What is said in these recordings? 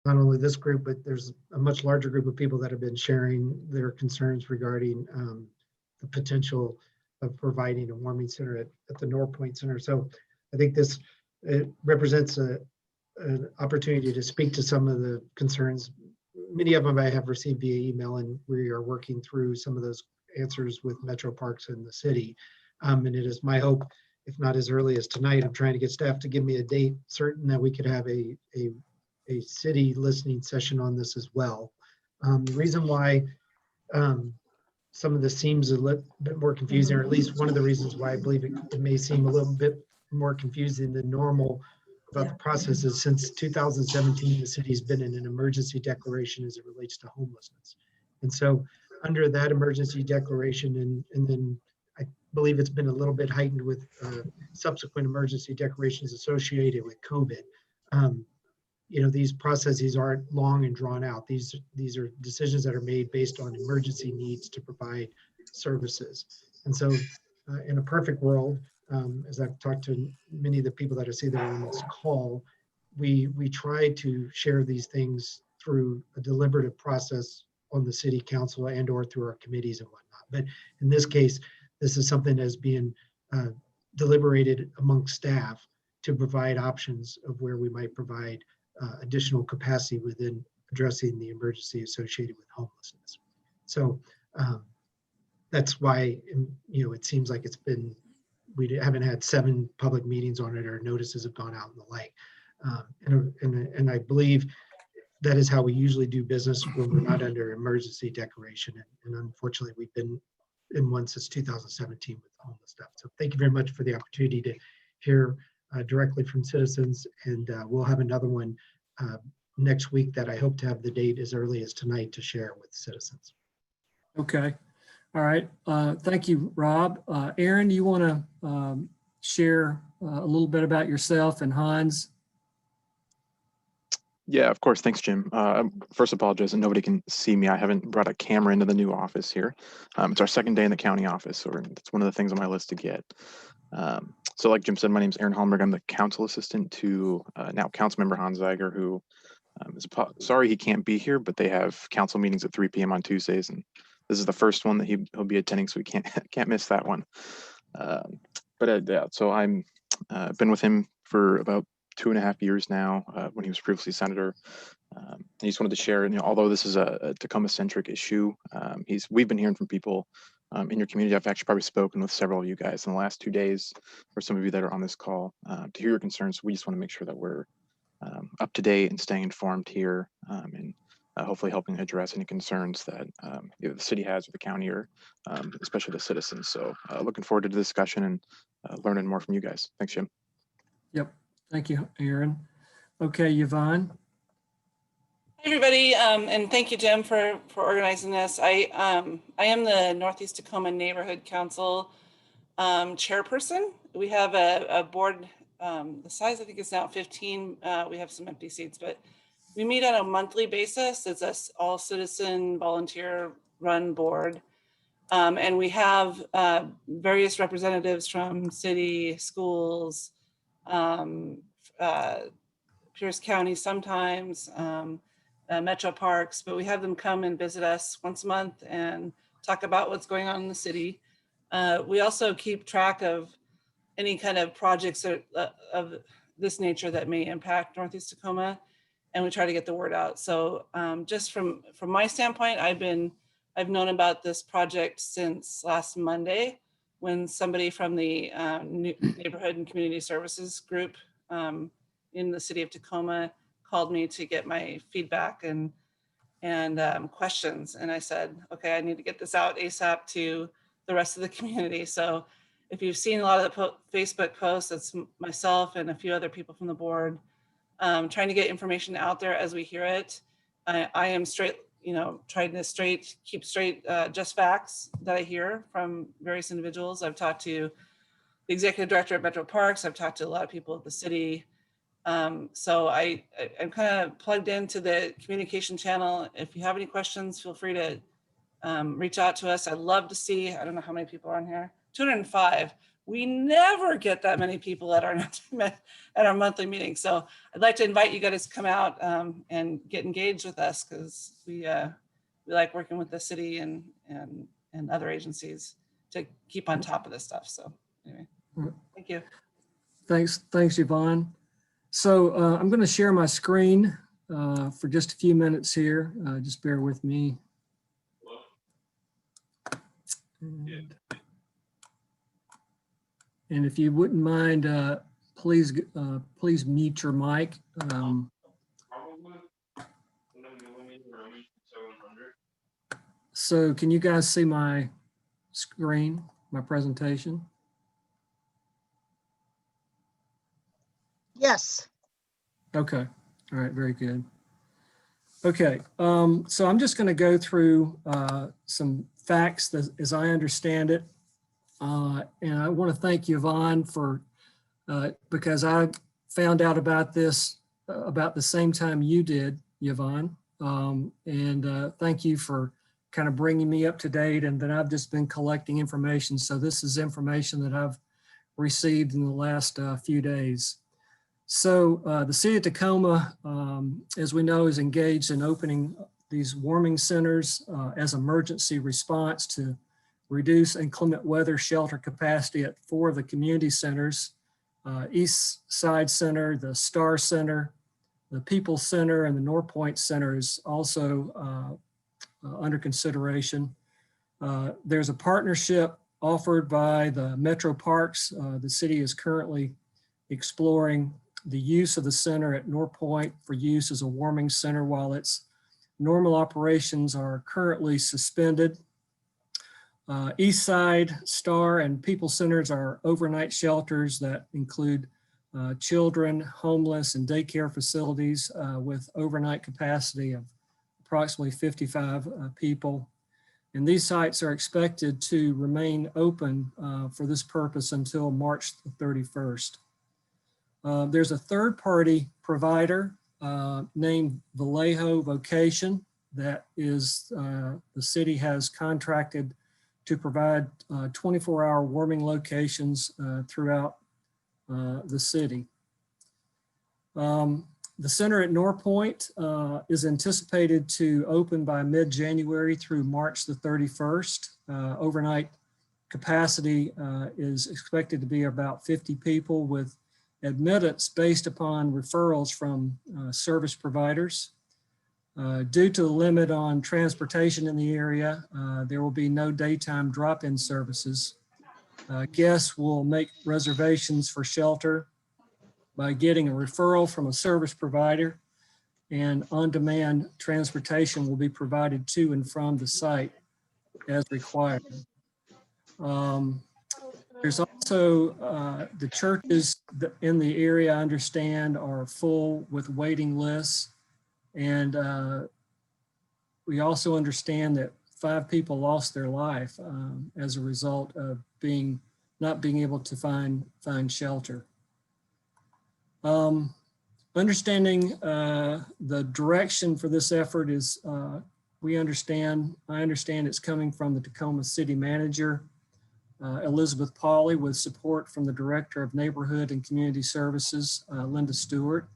not only this group, but there's a much larger group of people that have been sharing their concerns regarding the potential of providing a warming center at the Norpoint Center. So I think this it represents an opportunity to speak to some of the concerns. Many of them I have received via email, and we are working through some of those answers with Metro Parks and the city. And it is my hope, if not as early as tonight, I'm trying to get staff to give me a date certain that we could have a city listening session on this as well. The reason why some of this seems a little bit more confusing, or at least one of the reasons why I believe it may seem a little bit more confusing than normal about the process is since 2017, the city's been in an emergency declaration as it relates to homelessness. And so under that emergency declaration, and then I believe it's been a little bit heightened with subsequent emergency declarations associated with COVID. You know, these processes aren't long and drawn out. These are decisions that are made based on emergency needs to provide services. And so in a perfect world, as I've talked to many of the people that I see that are on this call, we try to share these things through a deliberative process on the city council and or through our committees and whatnot. But in this case, this is something that's being deliberated amongst staff to provide options of where we might provide additional capacity within addressing the emergency associated with homelessness. So that's why, you know, it seems like it's been, we haven't had 7 public meetings on it or notices have gone out and the like. And I believe that is how we usually do business when we're not under emergency declaration. And unfortunately, we've been in one since 2017 with the homeless stuff. So thank you very much for the opportunity to hear directly from citizens, and we'll have another one next week that I hope to have the date as early as tonight to share with citizens. Okay. All right. Thank you, Rob. Aaron, you want to share a little bit about yourself and Hans? Yeah, of course. Thanks, Jim. First, apologize that nobody can see me. I haven't brought a camera into the new office here. It's our second day in the county office, so it's one of the things on my list to get. So like Jim said, my name is Aaron Holmberg. I'm the council assistant to now Councilmember Hans Zeiger, who is sorry he can't be here, but they have council meetings at 3 p.m. on Tuesdays, and this is the first one that he'll be attending, so we can't miss that one. Yeah, so I'm been with him for about 2.5 years now, when he was previously senator. I just wanted to share, you know, although this is a Tacoma-centric issue, we've been hearing from people in your community. I've actually probably spoken with several of you guys in the last 2 days, or some of you that are on this call, to hear your concerns. We just want to make sure that we're up to date and staying informed here, and hopefully helping address any concerns that either the city has or the county, or especially the citizens. So looking forward to the discussion and learning more from you guys. Thanks, Jim. Yep. Thank you, Aaron. Okay, Yvonne. Hey everybody, and thank you, Jim, for organizing this. I am the Northeast Tacoma Neighborhood Council chairperson. We have a board, the size I think is now 15. We have some empty seats, but we meet on a monthly basis. It's a all citizen volunteer run board. And we have various representatives from city, schools, Pierce County sometimes, Metro Parks, but we have them come and visit us once a month and talk about what's going on in the city. We also keep track of any kind of projects of this nature that may impact Northeast Tacoma, and we try to get the word out. So just from my standpoint, I've known about this project since last Monday, when somebody from the Neighborhood and Community Services group in the city of Tacoma called me to get my feedback and questions. And I said, okay, I need to get this out ASAP to the rest of the community. So if you've seen a lot of the Facebook posts, it's myself and a few other people from the board trying to get information out there as we hear it. I am straight, you know, trying to keep straight just facts that I hear from various individuals. I've talked to the executive director at Metro Parks. I've talked to a lot of people at the city. So I'm kind of plugged into the communication channel. If you have any questions, feel free to reach out to us. I'd love to see, I don't know how many people are on here, 205. We never get that many people at our monthly meeting. So I'd like to invite you guys to come out and get engaged with us, because we like working with the city and other agencies to keep on top of this stuff. So anyway, thank you. Thanks, Yvonne. So I'm going to share my screen for just a few minutes here. Just bear with me. And if you wouldn't mind, please mute your mic. So can you guys see my screen, my presentation? Yes. Okay. All right. Very good. Okay. So I'm just going to go through some facts as I understand it. And I want to thank Yvonne for, because I found out about this about the same time you did, Yvonne. And thank you for kind of bringing me up to date. And then I've just been collecting information. So this is information that I've received in the last few days. So the city of Tacoma, as we know, is engaged in opening these warming centers as emergency response to reduce inclement weather shelter capacity at 4 of the community centers, East Side Center, the Star Center, the People Center, and the Norpoint Center is also under consideration. There's a partnership offered by the Metro Parks. The city is currently exploring the use of the center at Norpoint for use as a warming center while its normal operations are currently suspended. East Side, Star, and People Centers are overnight shelters that include children, homeless, and daycare facilities with overnight capacity of approximately 55 people. And these sites are expected to remain open for this purpose until March the 31st. There's a third-party provider named Vallejo Vocation that is, the city has contracted to provide 24-hour warming locations throughout the city. The center at Norpoint is anticipated to open by mid-January through March the 31st. Overnight capacity is expected to be about 50 people with admittance based upon referrals from service providers. Due to the limit on transportation in the area, there will be no daytime drop-in services. Guests will make reservations for shelter by getting a referral from a service provider, and on-demand transportation will be provided to and from the site as required. There's also the churches in the area, I understand, are full with waiting lists. And we also understand that 5 people lost their life as a result of not being able to find shelter. Understanding the direction for this effort is, I understand it's coming from the Tacoma City Manager, Elizabeth Pauley, with support from the Director of Neighborhood and Community Services, Linda Stewart.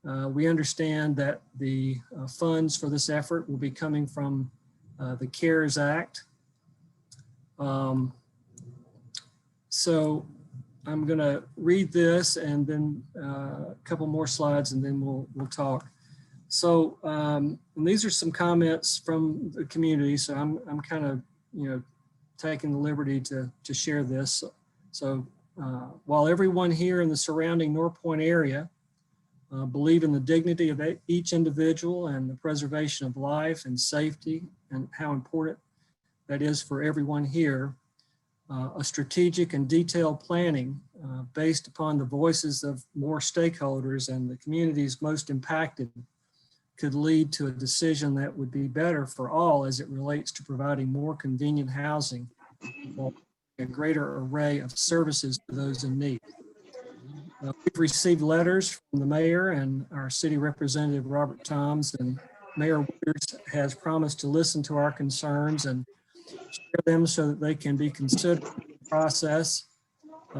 We understand that the funds for this effort will be coming from the CARES Act. So I'm going to read this and then a couple more slides and then we'll talk. So and these are some comments from the community. So I'm kind of, taking the liberty to share this. So while everyone here in the surrounding Norpoint area believe in the dignity of each individual and the preservation of life and safety and how important that is for everyone here, a strategic and detailed planning based upon the voices of more stakeholders and the communities most impacted could lead to a decision that would be better for all as it relates to providing more convenient housing or a greater array of services to those in need. We've received letters from the mayor and our city representative, Robert Toms, and Mayor Withers has promised to listen to our concerns and share them so that they can be considered in the process.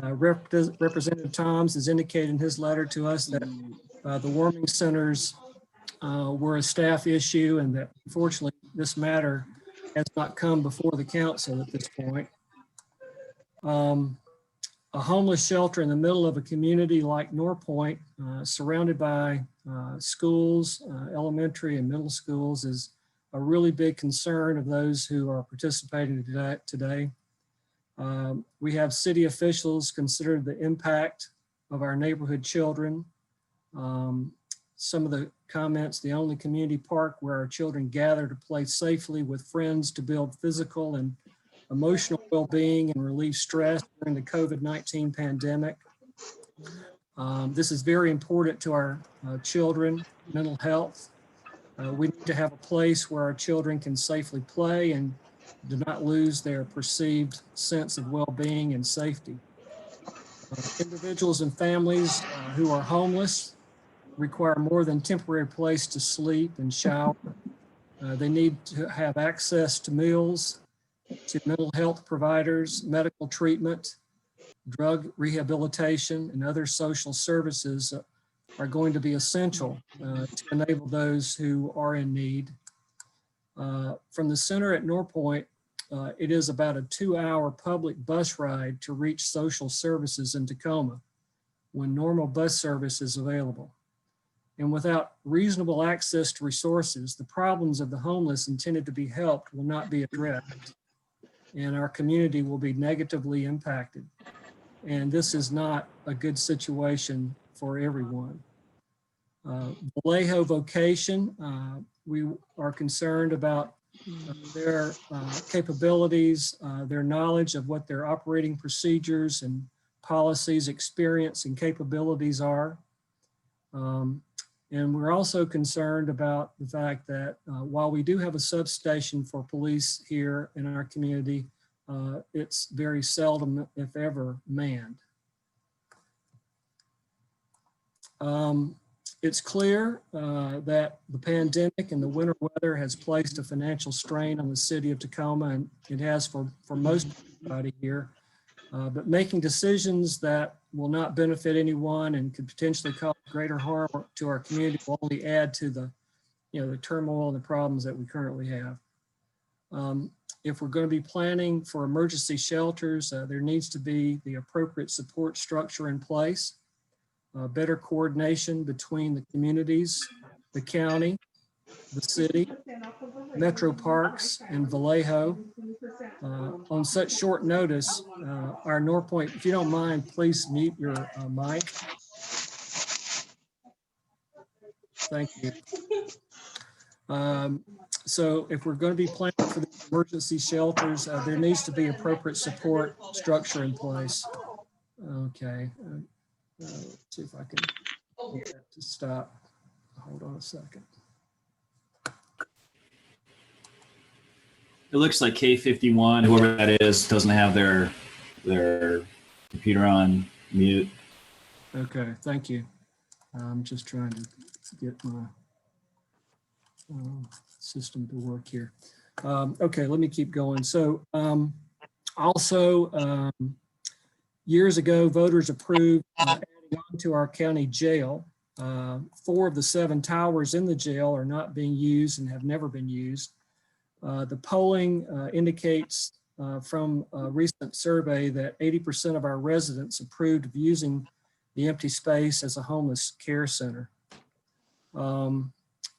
Representative Toms has indicated in his letter to us that the warming centers were a staff issue and that unfortunately this matter has not come before the council at this point. A homeless shelter in the middle of a community like Norpoint, surrounded by schools, elementary and middle schools, is a really big concern of those who are participating today. We have city officials consider the impact of our neighborhood children. Some of the comments, the only community park where our children gather to play safely with friends to build physical and emotional well-being and relieve stress during the COVID-19 pandemic. This is very important to our children, mental health. We need to have a place where our children can safely play and do not lose their perceived sense of well-being and safety. Individuals and families who are homeless require more than temporary place to sleep and shower. They need to have access to meals, to mental health providers, medical treatment, drug rehabilitation, and other social services are going to be essential to enable those who are in need. From the center at Norpoint, it is about a 2-hour public bus ride to reach social services in Tacoma when normal bus service is available. And without reasonable access to resources, the problems of the homeless intended to be helped will not be addressed, and our community will be negatively impacted. And this is not a good situation for everyone. Vallejo Vocation, we are concerned about their capabilities, their knowledge of what their operating procedures and policies, experience, and capabilities are. And we're also concerned about the fact that while we do have a substation for police here in our community, it's very seldom, if ever, manned. It's clear that the pandemic and the winter weather has placed a financial strain on the city of Tacoma, and it has for most everybody here. But making decisions that will not benefit anyone and could potentially cause greater harm to our community will only add to the, the turmoil and the problems that we currently have. If we're going to be planning for emergency shelters, there needs to be the appropriate support structure in place, better coordination between the communities, the county, the city, Metro Parks, and Vallejo. On such short notice, our Norpoint, if you don't mind, please mute your mic. Thank you. So if we're going to be planning for the emergency shelters, there needs to be appropriate support structure in place. Okay. Let's see if I can get that to stop. Hold on a second. It looks like K51, whoever that is, doesn't have their computer on mute. Okay, thank you. I'm just trying to get my system to work here. Okay, let me keep going. So also, years ago, voters approved adding on to our county jail. 4 of the 7 towers in the jail are not being used and have never been used. The polling indicates from a recent survey that 80% of our residents approved of using the empty space as a homeless care center.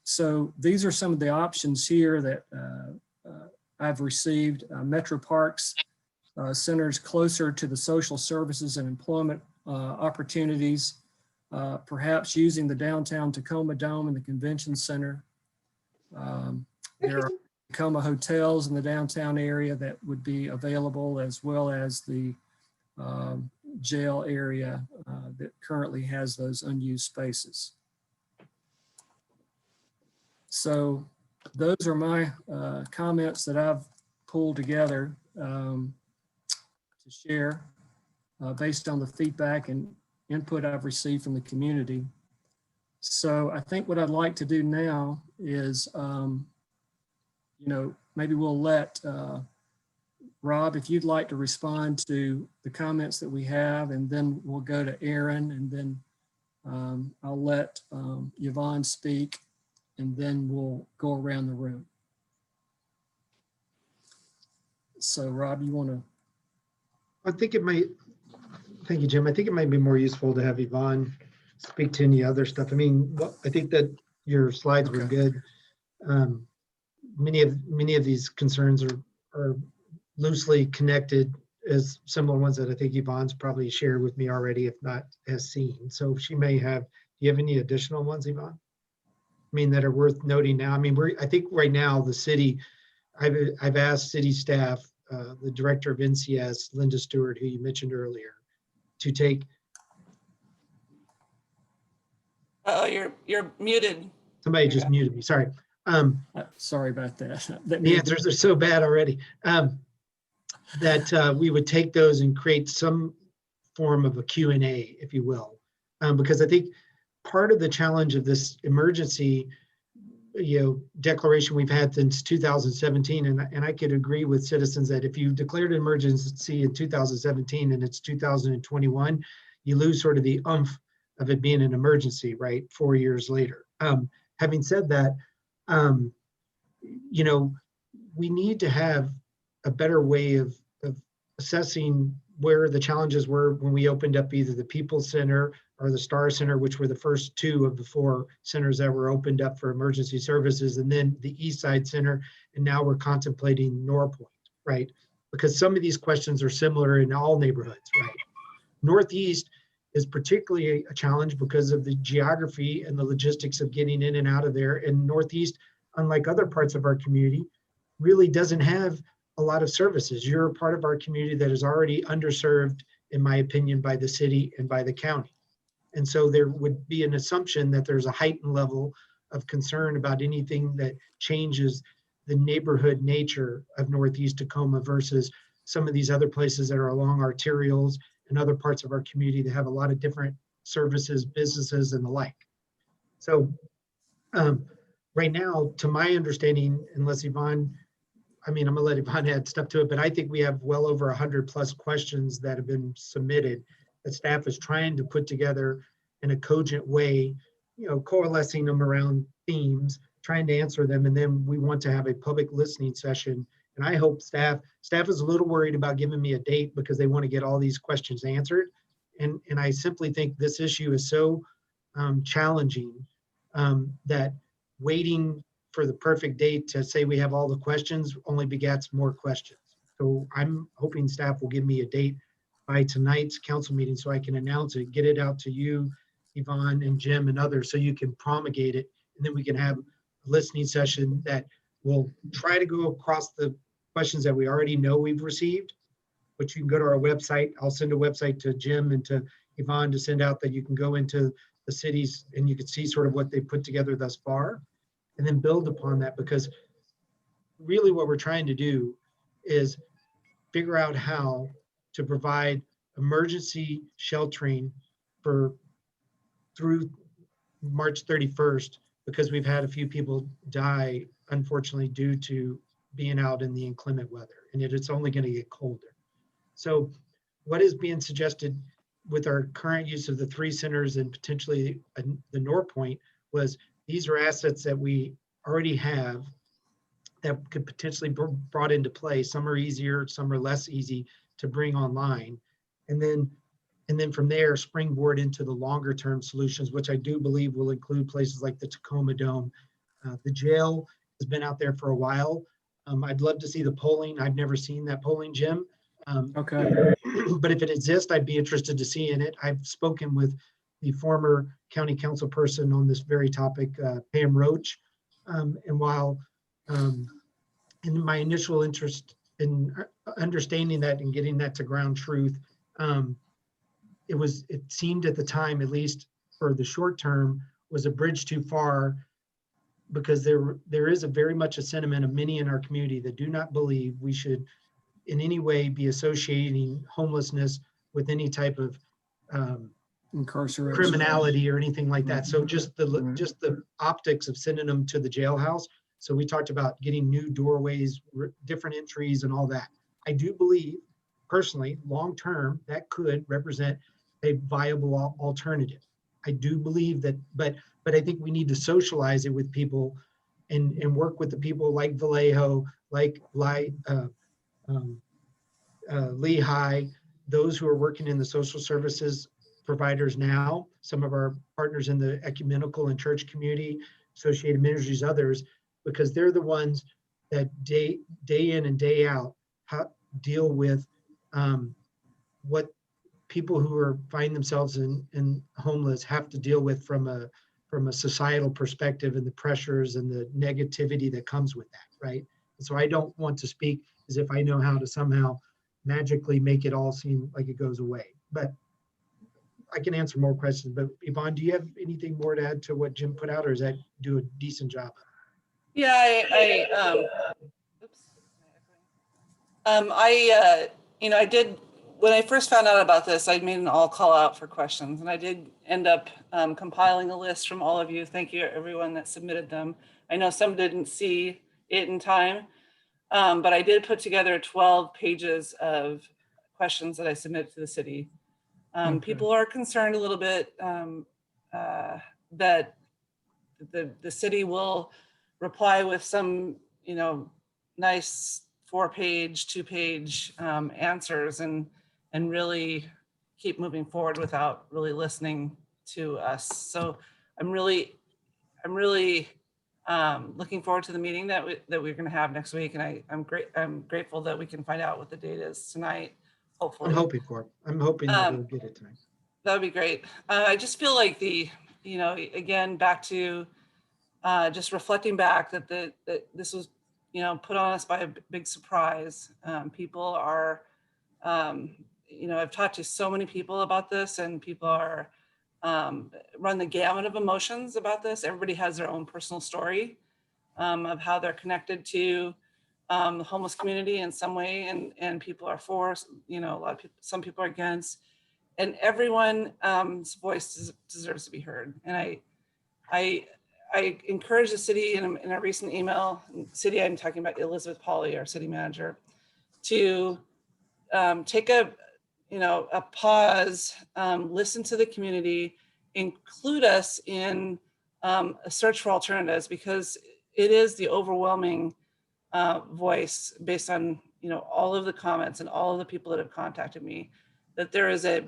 So these are some of the options here that I've received. Metro Parks centers closer to the social services and employment opportunities, perhaps using the downtown Tacoma Dome and the convention center. There are Tacoma hotels in the downtown area that would be available, as well as the jail area that currently has those unused spaces. So those are my comments that I've pulled together to share based on the feedback and input I've received from the community. So I think what I'd like to do now is, maybe we'll let Rob, if you'd like to respond to the comments that we have, and then we'll go to Aaron, and then I'll let Yvonne speak, and then we'll go around the room. So Rob, you want to? I think it might, thank you, Jim. I think it might be more useful to have Yvonne speak to any other stuff. I mean, I think that your slides were Okay. good. Many of these concerns are loosely connected as similar ones that I think Yvonne's probably shared with me already, if not has seen. So she may have, do you have any additional ones, Yvonne? I mean, that are worth noting now. I mean, I think right now the city, I've asked city staff, the director of NCS, Linda Stewart, who you mentioned earlier, to take. Oh, you're muted. Somebody just muted me, sorry. Sorry about that. The answers are so bad already. That we would take those and create some form of a Q&A, if you will. Because I think part of the challenge of this emergency declaration we've had since 2017, and I could agree with citizens that if you declared an emergency in 2017 and it's 2021, you lose sort of the oomph of it being an emergency, right, 4 years later. Having said that, we need to have a better way of assessing where the challenges were when we opened up either the People's Center or the Star Center, which were the first two of the 4 centers that were opened up for emergency services, and then the East Side Center, and now we're contemplating Norpoint, right? Because some of these questions are similar in all neighborhoods, right? Northeast is particularly a challenge because of the geography and the logistics of getting in and out of there. And Northeast, unlike other parts of our community, really doesn't have a lot of services. You're a part of our community that is already underserved, in my opinion, by the city and by the county. And so there would be an assumption that there's a heightened level of concern about anything that changes the neighborhood nature of Northeast Tacoma versus some of these other places that are along arterials and other parts of our community that have a lot of different services, businesses, and the like. So right now, to my understanding, unless Yvonne, I'm gonna let Yvonne add stuff to it, but I think we have well over 100+ questions that have been submitted that staff is trying to put together in a cogent way, coalescing them around themes, trying to answer them. And then we want to have a public listening session. And I hope staff is a little worried about giving me a date because they want to get all these questions answered. And I simply think this issue is so challenging that waiting for the perfect date to say we have all the questions only begets more questions. So I'm hoping staff will give me a date by tonight's council meeting so I can announce it, get it out to you, Yvonne and Jim and others, so you can promulgate it. And then we can have a listening session that will try to go across the questions that we already know we've received, but you can go to our website. I'll send a website to Jim and to Yvonne to send out that you can go into the cities and you can see sort of what they put together thus far, and then build upon that, because really what we're trying to do is figure out how to provide emergency sheltering through March 31st, because we've had a few people die, unfortunately, due to being out in the inclement weather, and it's only going to get colder. So what is being suggested with our current use of the 3 centers and potentially the Norpoint was these are assets that we already have that could potentially be brought into play. Some are easier, some are less easy to bring online. And then from there, springboard into the longer term solutions, which I do believe will include places like the Tacoma Dome. The jail has been out there for a while. I'd love to see the polling. I've never seen that polling, Jim. Okay. But if it exists, I'd be interested to see in it. I've spoken with the former county council person on this very topic, Pam Roach. And while in my initial interest in understanding that and getting that to ground truth, it seemed at the time, at least for the short term, was a bridge too far, because there is a very much a sentiment of many in our community that do not believe we should in any way be associating homelessness with any type of Incarceration. criminality or anything like that. So just the Right. just the optics of sending them to the jailhouse. So we talked about getting new doorways, different entries and all that. I do believe personally, long-term, that could represent a viable alternative. I do believe that, but I think we need to socialize it with people and work with the people like Vallejo, like Lehigh, those who are working in the social services providers now, some of our partners in the ecumenical and church community, Associated Ministries, others, because they're the ones that day in and day out deal with what people who find themselves in homeless have to deal with from a societal perspective, and the pressures and the negativity that comes with that, right? And so I don't want to speak as if I know how to somehow magically make it all seem like it goes away. But I can answer more questions. But Yvonne, do you have anything more to add to what Jim put out, or does that do a decent job? Yeah, oops. I did, when I first found out about this, I made an all call out for questions, and I did end up compiling a list from all of you. Thank you, everyone that submitted them. I know some didn't see it in time, but I did put together 12 pages of questions that I submitted to the city. Okay. People are concerned a little bit that the city will reply with some, nice 4-page, 2-page answers and really keep moving forward without really listening to us. So I'm really looking forward to the meeting that we're going to have next week, and I'm grateful that we can find out what the date is tonight. Hopefully, I'm hoping that we'll get it tonight. that would be great. I just feel like again, back to just reflecting back that this was, put on us by a big surprise. People are, I've talked to so many people about this, and people are run the gamut of emotions about this. Everybody has their own personal story of how they're connected to the homeless community in some way, and people are for, a lot of people, some people are against, and everyone's voice deserves to be heard. And I encourage the city in a recent email, city, I'm talking about Elizabeth Pauley, our city manager, to take a pause, listen to the community, include us in a search for alternatives, because it is the overwhelming voice based on all of the comments and all of the people that have contacted me, that there is a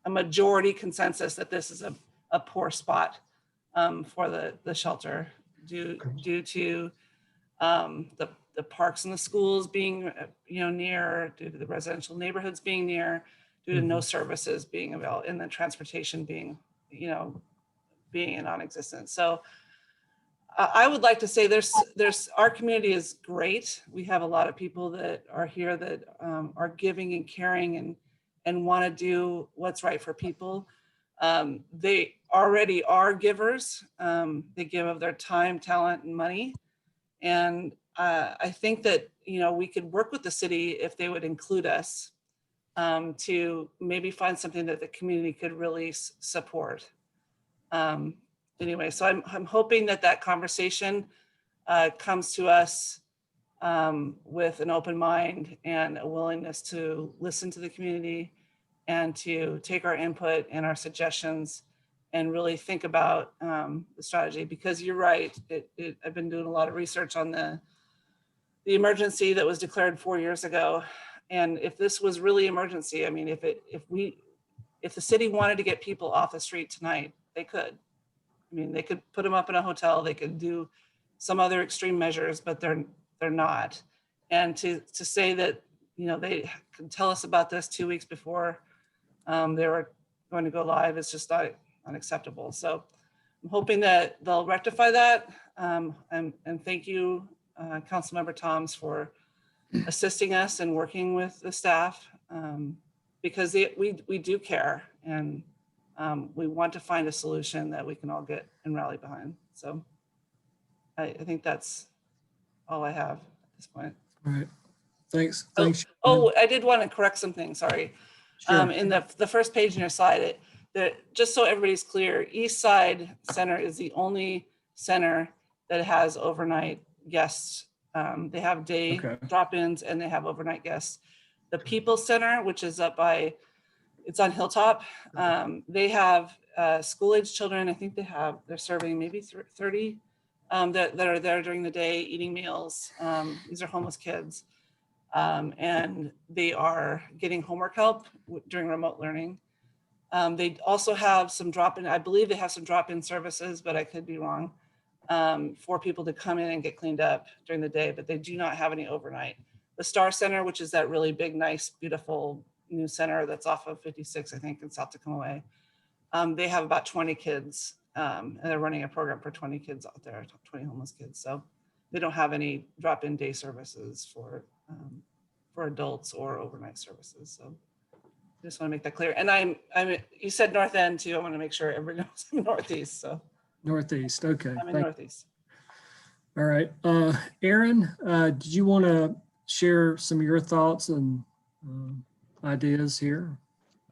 majority consensus that this is a poor spot for the shelter due to the parks and the schools being near, due to the residential neighborhoods being near, due to no services being available, and the transportation being non-existent. So I would like to say our community is great. We have a lot of people that are here that are giving and caring and want to do what's right for people. They already are givers. They give of their time, talent, and money. And I think that, we could work with the city if they would include us to maybe find something that the community could really support. Anyway, so I'm hoping that conversation comes to us with an open mind and a willingness to listen to the community and to take our input and our suggestions and really think about the strategy. Because you're right, I've been doing a lot of research on the emergency that was declared 4 years ago. And if this was really emergency, I mean, if the city wanted to get people off the street tonight, they could. I mean, they could put them up in a hotel, they could do some other extreme measures, but they're not. And to say that, they can tell us about this 2 weeks before they were going to go live is just not unacceptable. So I'm hoping that they'll rectify that. And thank you, Councilmember Toms, for assisting us and working with the staff, because we do care, and we want to find a solution that we can all get and rally behind. So I think that's all I have at this point. All right. Thanks. Oh, I did want to correct something. Sorry. Sure. In the first page in your slide, just so everybody's clear, East Side Center is the only center that has overnight guest They have day Okay. drop-ins and they have overnight guests. The People Center, which is up by, it's on Hilltop. They have school-age children. I think they're serving maybe 30 that are there during the day eating meals. These are homeless kids. And they are getting homework help during remote learning. They also have some drop-in, I believe they have some drop-in services, but I could be wrong, for people to come in and get cleaned up during the day, but they do not have any overnight. The Star Center, which is that really big, nice, beautiful new center that's off of 56, I think, in South Tacoma Way. They have about 20 kids, and they're running a program for 20 kids out there, 20 homeless kids. So they don't have any drop-in day services for adults or overnight services. So I just want to make that clear. And you said North End too. I want to make sure everybody knows I'm Northeast. So Northeast. Okay. I'm in Northeast. All right. Aaron, did you want to share some of your thoughts and ideas here?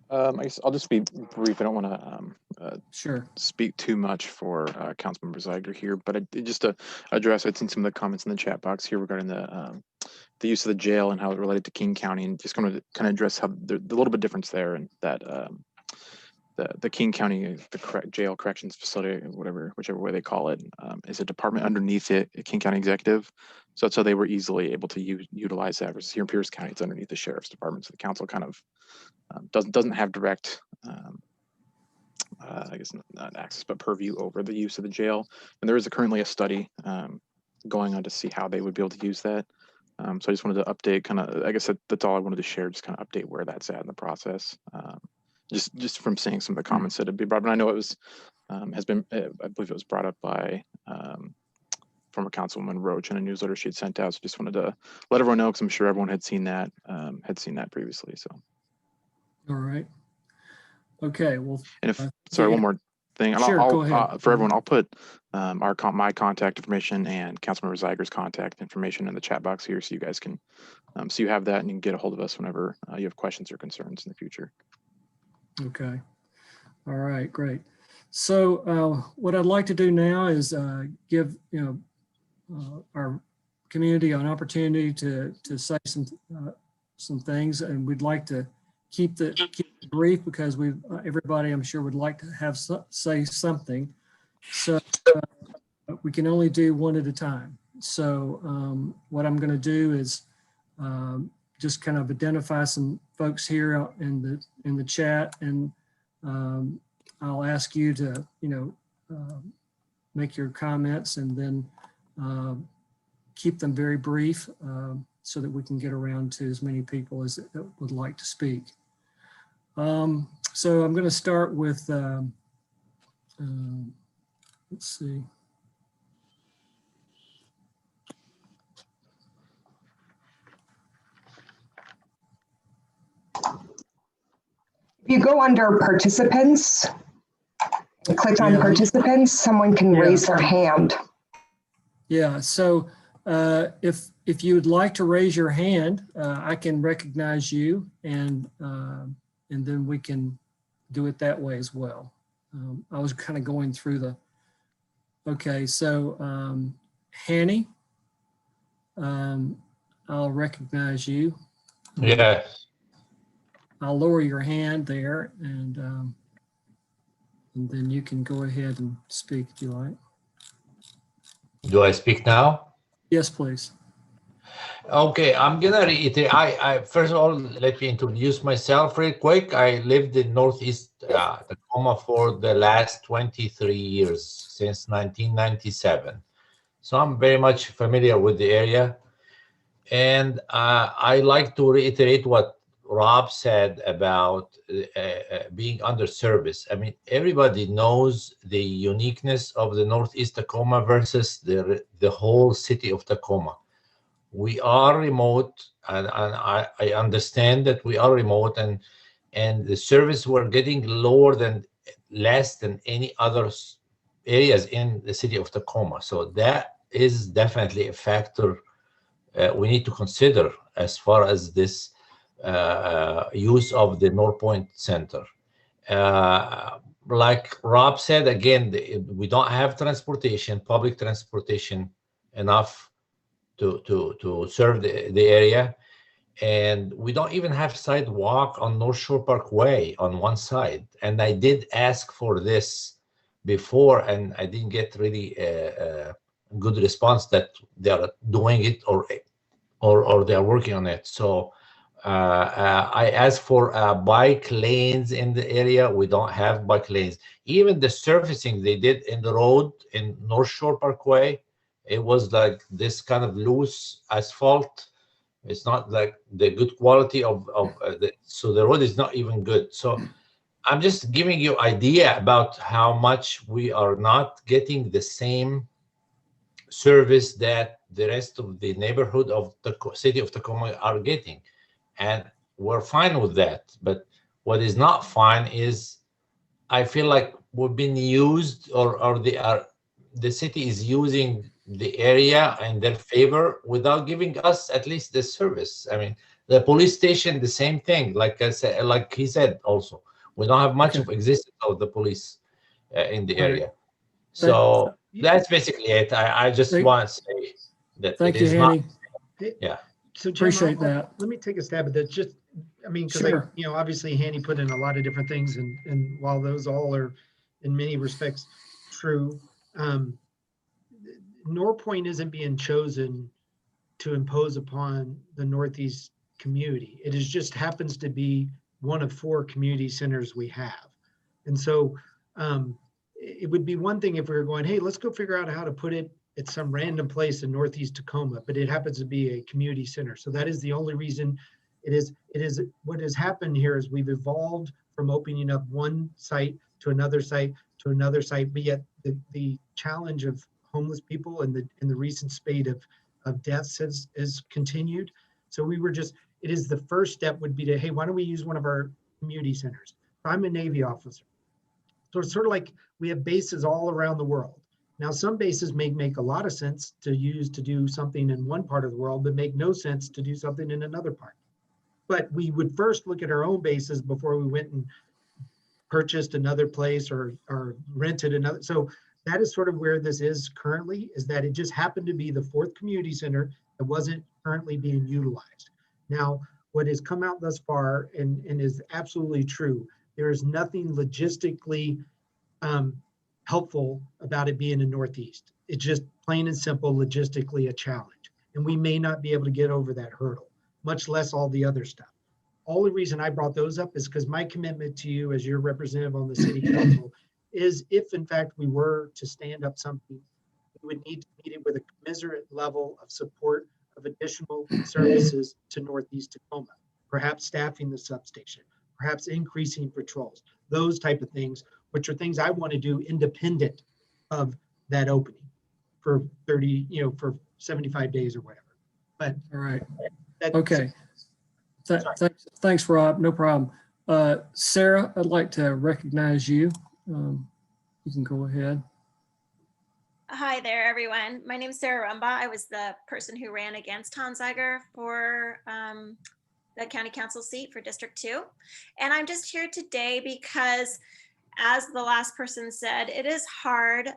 I guess I'll just be brief. I don't want to Sure. speak too much for Councilmember Ziegler here, but just to address, I'd seen some of the comments in the chat box here regarding the use of the jail and how it related to King County, and just going to kind of address how the little bit difference there, and that the King County jail corrections facility, whichever way they call it, is a department underneath the King County Executive. So they were easily able to utilize that. Versus here in Pierce County, it's underneath the sheriff's department. So the council kind of doesn't have direct, I guess not access, but purview over the use of the jail. And there is currently a study going on to see how they would be able to use that. So I just wanted to update, kind of, I guess that's all I wanted to share, just kind of update where that's at in the process. Just from seeing some of the comments that had been brought up. And I know it was, I believe it was brought up by former Councilwoman Roach in a newsletter she had sent out. So just wanted to let everyone know, because I'm sure everyone had seen that previously. So. All right. Okay. Well, and sorry, one more thing. Sure, go ahead. For everyone, I'll put my contact information and Councilmember Ziegler's contact information in the chat box here, so you guys can, so you have that and you can get a hold of us whenever you have questions or concerns in the future. Okay. All right, great. So what I'd like to do now is give our community an opportunity to say some things, and we'd like to keep it brief, because everybody, I'm sure, would like to say something. So we can only do one at a time. So what I'm going to do is just kind of identify some folks here in the chat, and I'll ask you to make your comments, and then keep them very brief, so that we can get around to as many people as that would like to speak. So I'm going to start with, let's see. If you go under participants, and click on participants, someone can raise their hand. Yeah, so if you would like to raise your hand, I can recognize you, and then we can do it that way as well. I was kind of going through okay, so Hanny, I'll recognize you. Yes. I'll lower your hand there, and then you can go ahead and speak if you like. Do I speak now? Yes, please. Okay, I'm gonna reiterate. I first of all, let me introduce myself real quick. I lived in Northeast Tacoma for the last 23 years, since 1997. So I'm very much familiar with the area. And I like to reiterate what Rob said about being under service. I mean, everybody knows the uniqueness of the Northeast Tacoma versus the whole city of Tacoma. We are remote, and I understand that we are remote, and the service we're getting less than any other areas in the city of Tacoma. So that is definitely a factor we need to consider as far as this use of the Norpoint Center. Like Rob said, again, we don't have transportation, public transportation enough to serve the area. And we don't even have sidewalk on North Shore Parkway on one side. And I did ask for this before, and I didn't get really a good response that they are doing it or they are working on it. So I asked for bike lanes in the area. We don't have bike lanes. Even the surfacing they did in the road in North Shore Parkway, it was like this kind of loose asphalt. It's not like the good quality so the road is not even good. So I'm just giving you idea about how much we are not getting the same service that the rest of the neighborhood of the city of Tacoma are getting. And we're fine with that. But what is not fine is I feel like we've been used or the city is using the area in their favor without giving us at least the service. I mean, the police station, the same thing. Like I said, like he said, also, we don't have much Okay. of existence of the police in the All right. area. So that's basically it. I just Thank- want to say that Thank it you, is not. Hanny. Yeah. So Jim, Appreciate that. let me take a stab at that. Just, I mean, because Sure. obviously Hanny put in a lot of different things, and while those all are in many respects true, Norpoint isn't being chosen to impose upon the Northeast community. It is just happens to be one of 4 community centers we have. And so it would be one thing if we were going, hey, let's go figure out how to put it at some random place in Northeast Tacoma, but it happens to be a community center. So that is the only reason it is what has happened here is we've evolved from opening up one site to another site to another site, but yet the challenge of homeless people and the recent spate of deaths has continued. So we were just, it is the first step would be to, hey, why don't we use one of our community centers? I'm a Navy officer. So it's sort of like we have bases all around the world. Now, some bases may make a lot of sense to use to do something in one part of the world, but make no sense to do something in another part. But we would first look at our own bases before we went and purchased another place or rented another. So that is sort of where this is currently, is that it just happened to be the 4th community center that wasn't currently being utilized. Now, what has come out thus far and is absolutely true, there is nothing logistically helpful about it being in Northeast. It's just plain and simple, logistically a challenge. And we may not be able to get over that hurdle, much less all the other stuff. All the reason I brought those up is because my commitment to you as your representative on the city council is if in fact we were to stand up something, we would need to meet it with a commensurate level of support of additional services to Northeast Tacoma, perhaps staffing the substation, perhaps increasing patrols, those type of things, which are things I want to do independent of that opening for 30, for 75 days or whatever. But All right. that, Okay. Thanks, Rob. No problem. Sarah, I'd like to recognize you. You can go ahead. Hi there, everyone. My name is Sarah Rumbaugh. I was the person who ran against Hans Zeiger for the county council seat for District 2. And I'm just here today because, as the last person said, it is hard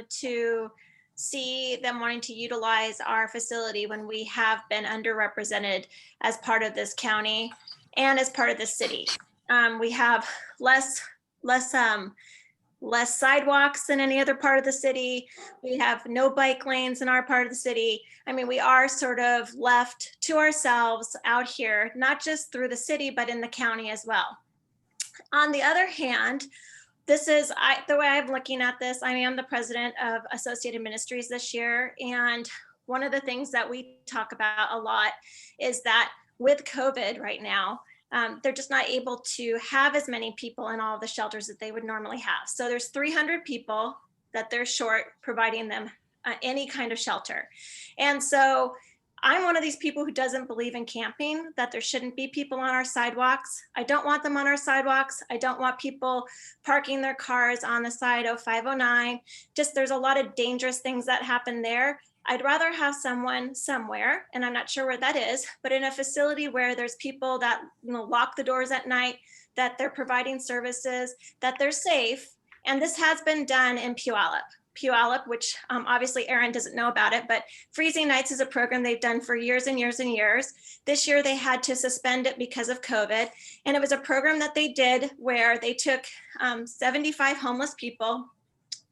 to see them wanting to utilize our facility when we have been underrepresented as part of this county and as part of this city. We have less sidewalks than any other part of the city. We have no bike lanes in our part of the city. I mean, we are sort of left to ourselves out here, not just through the city, but in the county as well. On the other hand, this is the way I'm looking at this. I am the president of Associated Ministries this year. And one of the things that we talk about a lot is that with COVID right now, they're just not able to have as many people in all the shelters that they would normally have. So there's 300 people that they're short providing them any kind of shelter. And so I'm one of these people who doesn't believe in camping, that there shouldn't be people on our sidewalks. I don't want them on our sidewalks. I don't want people parking their cars on the side of 509. Just there's a lot of dangerous things that happen there. I'd rather have someone somewhere, and I'm not sure where that is, but in a facility where there's people that lock the doors at night, that they're providing services, that they're safe. And this has been done in Puyallup. Puyallup, which obviously Aaron doesn't know about it, but Freezing Nights is a program they've done for years and years and years. This year they had to suspend it because of COVID. And it was a program that they did where they took 75 homeless people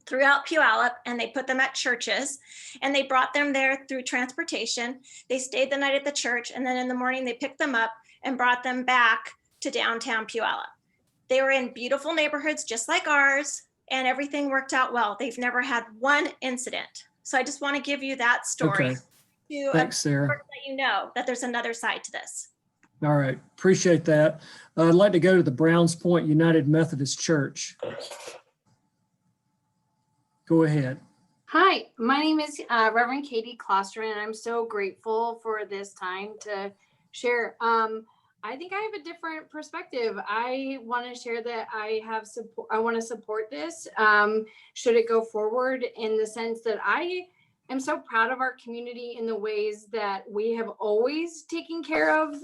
throughout Puyallup and they put them at churches and they brought them there through transportation. They stayed the night at the church and then in the morning they picked them up and brought them back to downtown Puyallup. They were in beautiful neighborhoods just like ours and everything worked out well. They've never had one incident. So I just want to give you that story Okay. to Thanks, Sarah. let you know that there's another side to this. All right, appreciate that. I'd like to go to the Browns Point United Methodist Church. Go ahead. Hi, my name is Reverend Katie Klosterman, and I'm so grateful for this time to share. I think I have a different perspective. I want to share that I have support. I want to support this. Should it go forward, in the sense that I am so proud of our community in the ways that we have always taken care of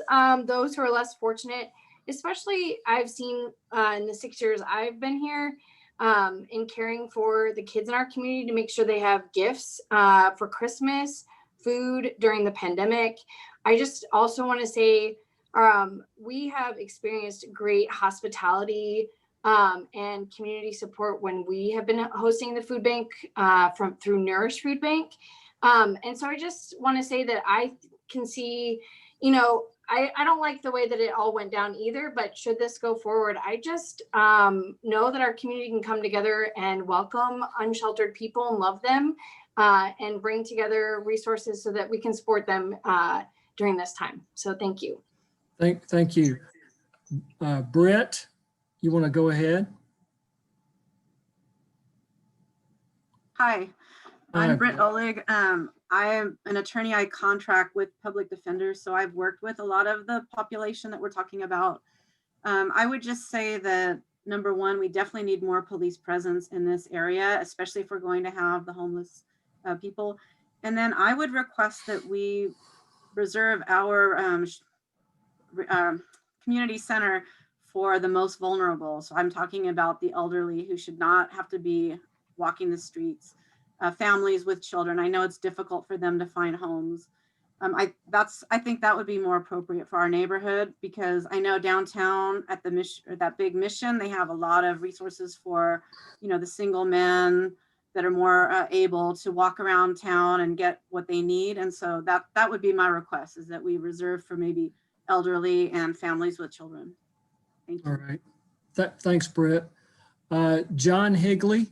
those who are less fortunate. Especially, I've seen in the 6 years I've been here, in caring for the kids in our community to make sure they have gifts for Christmas, food during the pandemic. I just also want to say we have experienced great hospitality and community support when we have been hosting the food bank through Nourish Food Bank. And so I just want to say that I can see, I don't like the way that it all went down either, but should this go forward, I just know that our community can come together and welcome unsheltered people and love them and bring together resources so that we can support them during this time. So thank you. Thank you. Brett, you want to go ahead? Hi, I'm Britt Oleg. I am an attorney. I contract with public defenders, so I've worked with a lot of the population that we're talking about. I would just say that, number one, we definitely need more police presence in this area, especially if we're going to have the homeless people. And then I would request that we reserve our community center for the most vulnerable. So I'm talking about the elderly who should not have to be walking the streets, families with children. I know it's difficult for them to find homes. I think that would be more appropriate for our neighborhood, because I know downtown at the mission, or that big mission, they have a lot of resources for, the single men that are more able to walk around town and get what they need. And so that would be my request, is that we reserve for maybe elderly and families with children. Thank you. All right. Thanks, Brett. John Higley.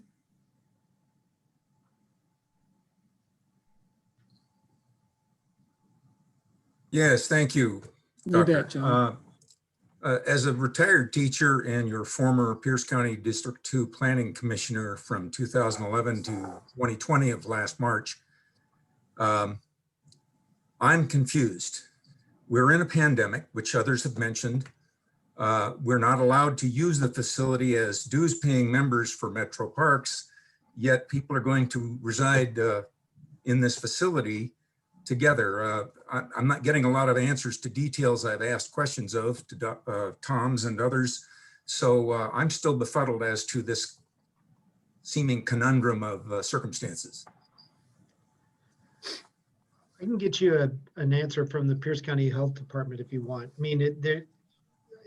Yes, thank you, You Doctor. bet, John. As a retired teacher and your former Pierce County District 2 Planning Commissioner from 2011 to 2020 of last March, I'm confused. We're in a pandemic, which others have mentioned. We're not allowed to use the facility as dues paying members for Metro Parks, yet people are going to reside in this facility together. I'm not getting a lot of answers to details I've asked questions of to Tom's and others. So I'm still befuddled as to this seeming conundrum of circumstances. I can get you an answer from the Pierce County Health Department if you want. I mean, I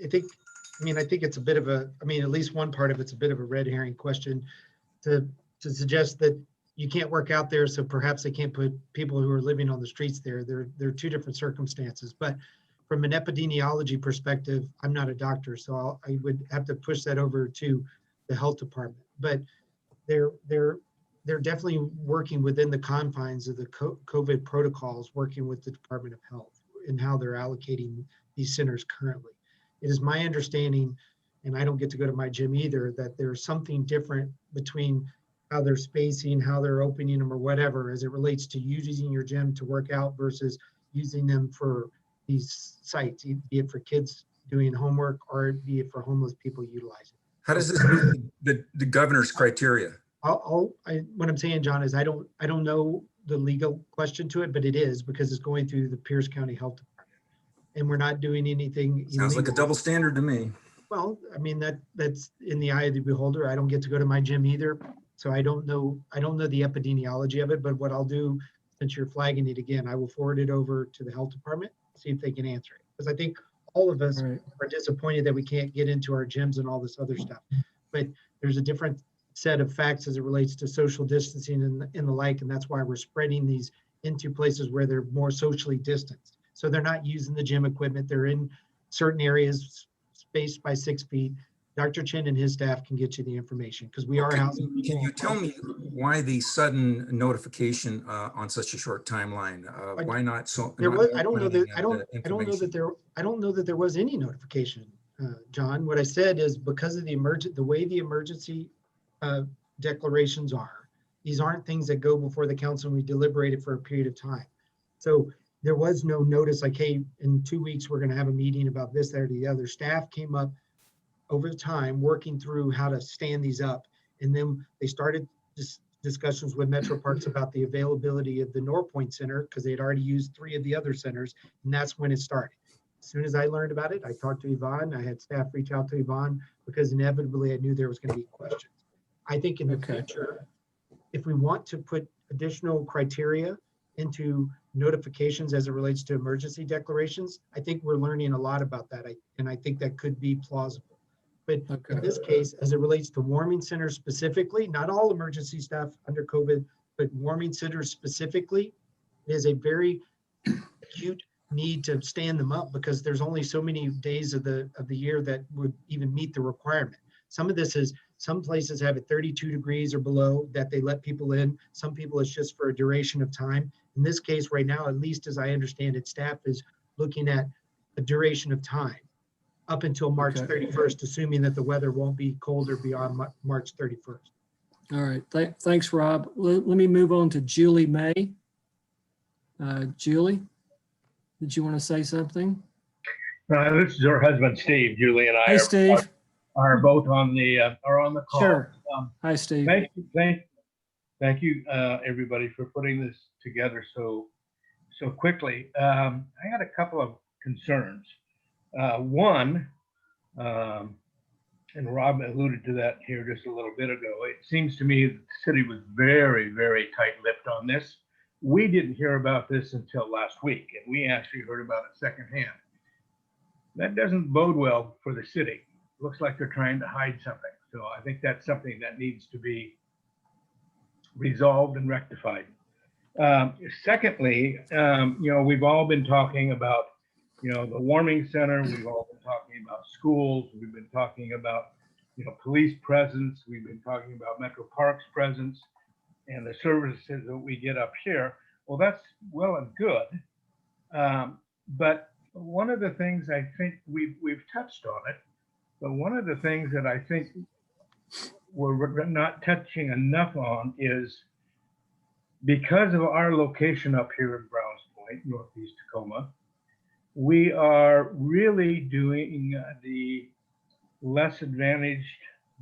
think it's a bit of a, at least one part of it's a bit of a red herring question to suggest that you can't work out there, so perhaps they can't put people who are living on the streets there. They're two different circumstances. But from an epidemiology perspective, I'm not a doctor, so I would have to push that over to the health department. But they're definitely working within the confines of the COVID protocols, working with the Department of Health and how they're allocating these centers currently. It is my understanding, and I don't get to go to my gym either, that there's something different between how they're spacing, how they're opening them or whatever, as it relates to using your gym to work out versus using them for these sites, be it for kids doing homework or be it for homeless people utilizing. How does this meet the governor's criteria? What I'm saying, John, is I don't know the legal question to it, but it is, because it's going through the Pierce County Health Department, and we're not doing anything. Sounds illegal. like a double standard to me. Well, that's in the eye of the beholder. I don't get to go to my gym either. So I don't know the epidemiology of it, but what I'll do, since you're flagging it again, I will forward it over to the health department, see if they can answer it. Because I think all of us are disappointed that we can't get into our gyms and all this other stuff. But there's a different set of facts as it relates to social distancing and the like, and that's why we're spreading these into places where they're more socially distanced. So they're not using the gym equipment. They're in certain areas spaced by 6 feet. Dr. Chin and his staff can get you the information because we are housing people. Can you tell me why the sudden notification on such a short timeline? Why not so? There was, I don't know that there was any notification, John. What I said is because of the way the emergency declarations are, these aren't things that go before the council and we deliberate it for a period of time. So there was no notice like, hey, in 2 weeks, we're going to have a meeting about this, that, or the other. Staff came up over time working through how to stand these up. And then they started discussions with Metro Parks about the availability of the Norpoint Center because they had already used 3 of the other centers. And that's when it started. As soon as I learned about it, I talked to Yvonne. I had staff reach out to Yvonne because inevitably I knew there was going to be questions. I think in the future, if we want to put additional criteria into notifications as it relates to emergency declarations, I think we're learning a lot about that. And I think that could be plausible. But in this case, as it relates to warming centers specifically, not all emergency stuff under COVID, but warming centers specifically, is a very acute need to stand them up because there's only so many days of the year that would even meet the requirement. Some of this is, some places have it 32 degrees or below that they let people in. Some people it's just for a duration of time. In this case right now, at least as I understand it, staff is looking at a duration of time up until March 31st, assuming that the weather won't be colder beyond March 31st. All right, thanks, Rob. Let me move on to Julie May. Julie, did you want to say something? This is her husband, Steve. Julie and I Hey, Steve. Are both on the call. Sure. Hi, Steve. Thank you, everybody, for putting this together so quickly. I had a couple of concerns. One, and Rob alluded to that here just a little bit ago. It seems to me that the city was very, very tight-lipped on this. We didn't hear about this until last week, and we actually heard about it secondhand. That doesn't bode well for the city. Looks like they're trying to hide something. So I think that's something that needs to be resolved and rectified. Secondly, we've all been talking about, the warming center. We've all been talking about schools. We've been talking about, police presence. We've been talking about Metro Parks presence and the services that we get up here. Well, that's well and good. But one of the things I think we've touched on it, but one of the things that I think we're not touching enough on is because of our location up here in Browns Point, Northeast Tacoma, we are really doing the less advantaged,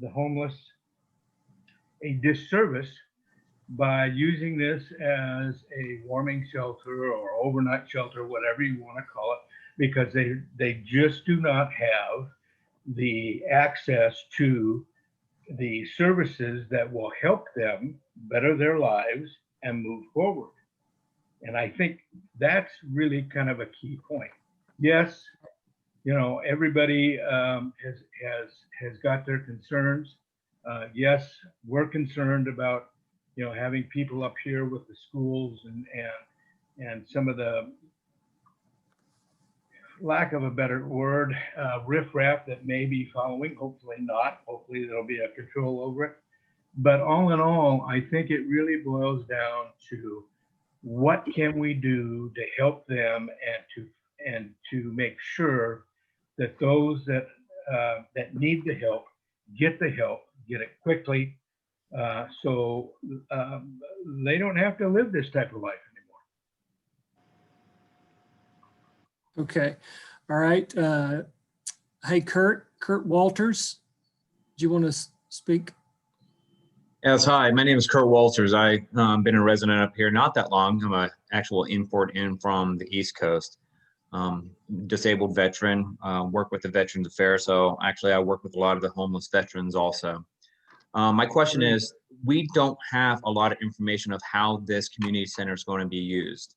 the homeless, a disservice by using this as a warming shelter or overnight shelter, whatever you want to call it, because they just do not have the access to the services that will help them better their lives and move forward. And I think that's really kind of a key point. Yes, everybody has got their concerns. Yes, we're concerned about having people up here with the schools and some of the, lack of a better word, riffraff that may be following. Hopefully not. Hopefully there'll be a control over it. But all in all, I think it really boils down to what can we do to help them and to make sure that those that need the help, get it quickly, so they don't have to live this type of life anymore. Okay. All right. Hey, Kurt Walters, do you want to speak? Yes, hi, my name is Kurt Walters. I've been a resident up here not that long. I'm an actual import in from the East Coast. Disabled veteran, work with the Veterans Affairs. So actually I work with a lot of the homeless veterans also. My question is, we don't have a lot of information of how this community center is going to be used.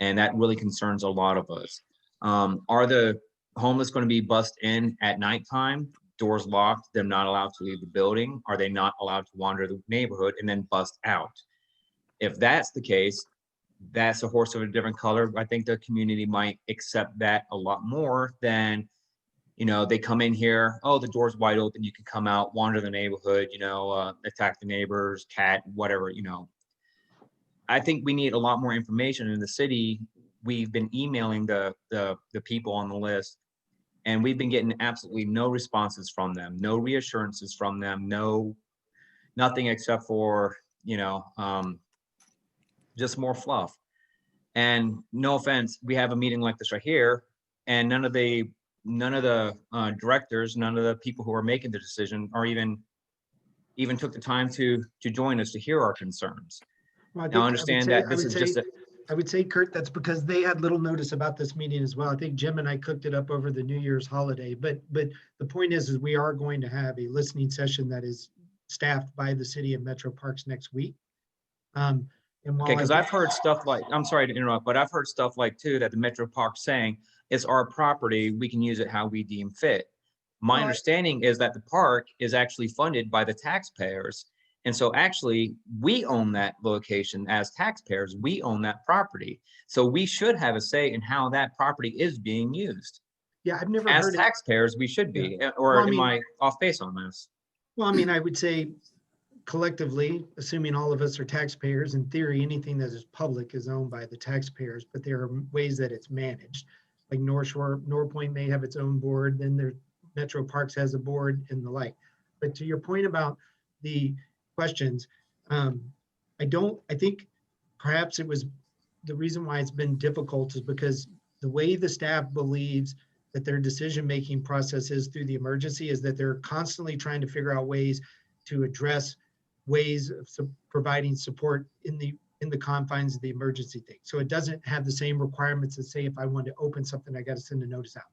And that really concerns a lot of us. Are the homeless going to be bussed in at nighttime, doors locked, they're not allowed to leave the building? Are they not allowed to wander the neighborhood and then bust out? If that's the case, that's a horse of a different color. I think the community might accept that a lot more than, you know, they come in here, oh, the door's wide open, you can come out, wander the neighborhood, you know, attack the neighbors, cat, whatever, you know. I think we need a lot more information in the city. We've been emailing the people on the list, and we've been getting absolutely no responses from them, no reassurances from them, nothing except for, you know, just more fluff. And no offense, we have a meeting like this right here, and none of the directors, none of the people who are making the decision are even took the time to join us to hear our concerns. Well, Now, I understand that this is just I would say, Kurt, that's because they had little notice about this meeting as well. I think Jim and I cooked it up over the New Year's holiday, but the point is we are going to have a listening session that is staffed by the city of Metro Parks next week. And while okay, because I've heard stuff like, I'm sorry to interrupt, but I've heard stuff like too that the Metro Park's saying it's our property, we can use it how we deem fit. My understanding is that the park is actually funded by the taxpayers. And so actually we own that location as taxpayers, we own that property. So we should have a say in how that property is being used. Yeah, I've never as heard taxpayers, we should be, or Well, I am I off base on this? Well, I mean, I would say collectively, assuming all of us are taxpayers, in theory, anything that is public is owned by the taxpayers, but there are ways that it's managed. Like Norpoint may have its own board, then their Metro Parks has a board and the like. But to your point about the questions, I think perhaps it was the reason why it's been difficult is because the way the staff believes that their decision-making process is through the emergency is that they're constantly trying to figure out ways to address ways of providing support in the confines of the emergency thing. So it doesn't have the same requirements as say, if I want to open something, I got to send a notice out.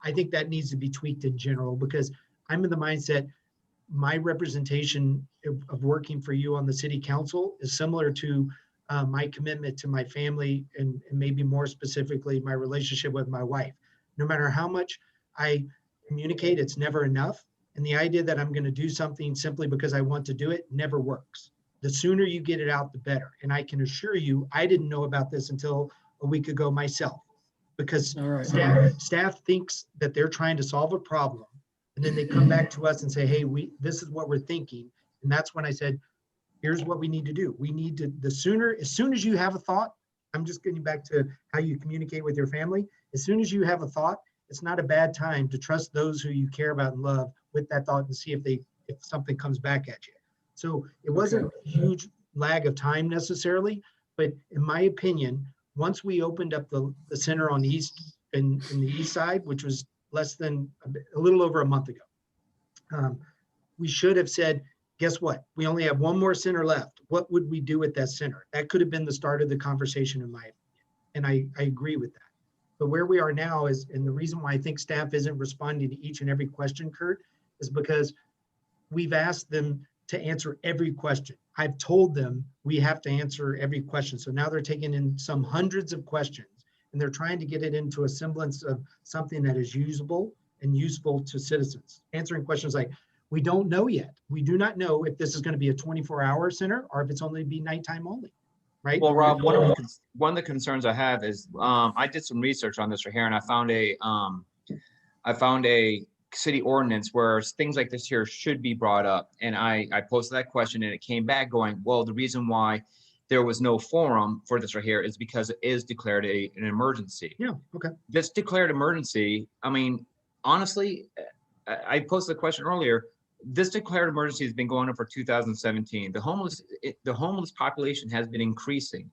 I think that needs to be tweaked in general because I'm in the mindset, my representation of working for you on the city council is similar to my commitment to my family and maybe more specifically, my relationship with my wife. No matter how much I communicate, it's never enough. And the idea that I'm going to do something simply because I want to do it never works. The sooner you get it out, the better. And I can assure you, I didn't know about this until a week ago myself, because staff thinks that they're trying to solve a problem. And then they come back to us and say, hey, this is what we're thinking. And that's when I said, here's what we need to do. We need to, as soon as you have a thought, I'm just getting back to how you communicate with your family. As soon as you have a thought, it's not a bad time to trust those who you care about and love with that thought and see if something comes back at you. So it wasn't a huge lag of time necessarily, but in my opinion, once we opened up the center on East in the East Side, which was less than a little over a month ago, we should have said, guess what? We only have one more center left. What would we do with that center? That could have been the start of the conversation in my opinion. And I agree with that. But where we are now is, and the reason why I think staff isn't responding to each and every question, Kurt, is because we've asked them to answer every question. I've told them we have to answer every question. So now they're taking in some hundreds of questions and they're trying to get it into a semblance of something that is usable and useful to citizens. Answering questions like, we don't know yet. We do not know if this is going to be a 24-hour center or if it's only be nighttime only, right? Well, Rob, one of the concerns I have is I did some research on this right here, and I found a city ordinance where things like this here should be brought up. And I posted that question, and it came back going, well, the reason why there was no forum for this right here is because it is declared an emergency. Yeah. Okay. This declared emergency. I mean, honestly, I posted the question earlier. This declared emergency has been going on for 2017. The homeless population has been increasing.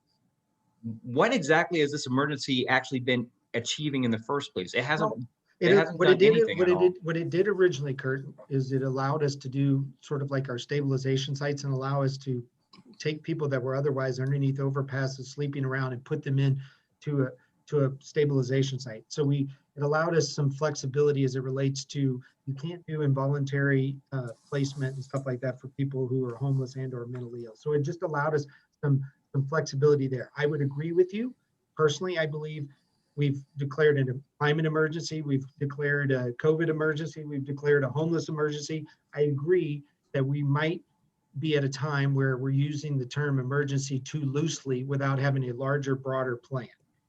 What exactly has this emergency actually been achieving in the first place? It hasn't. What it did originally, Kurt, is it allowed us to do sort of like our stabilization sites and allow us to take people that were otherwise underneath overpasses, sleeping around, and put them in to a stabilization site. So we it allowed us some flexibility as it relates to, you can't do involuntary placement and stuff like that for people who are homeless and or mentally ill. So it just allowed us some flexibility there. I would agree with you. Personally, I believe we've declared a climate emergency. We've declared a COVID emergency. We've declared a homeless emergency. I agree that we might be at a time where we're using the term emergency too loosely without having a larger, broader plan.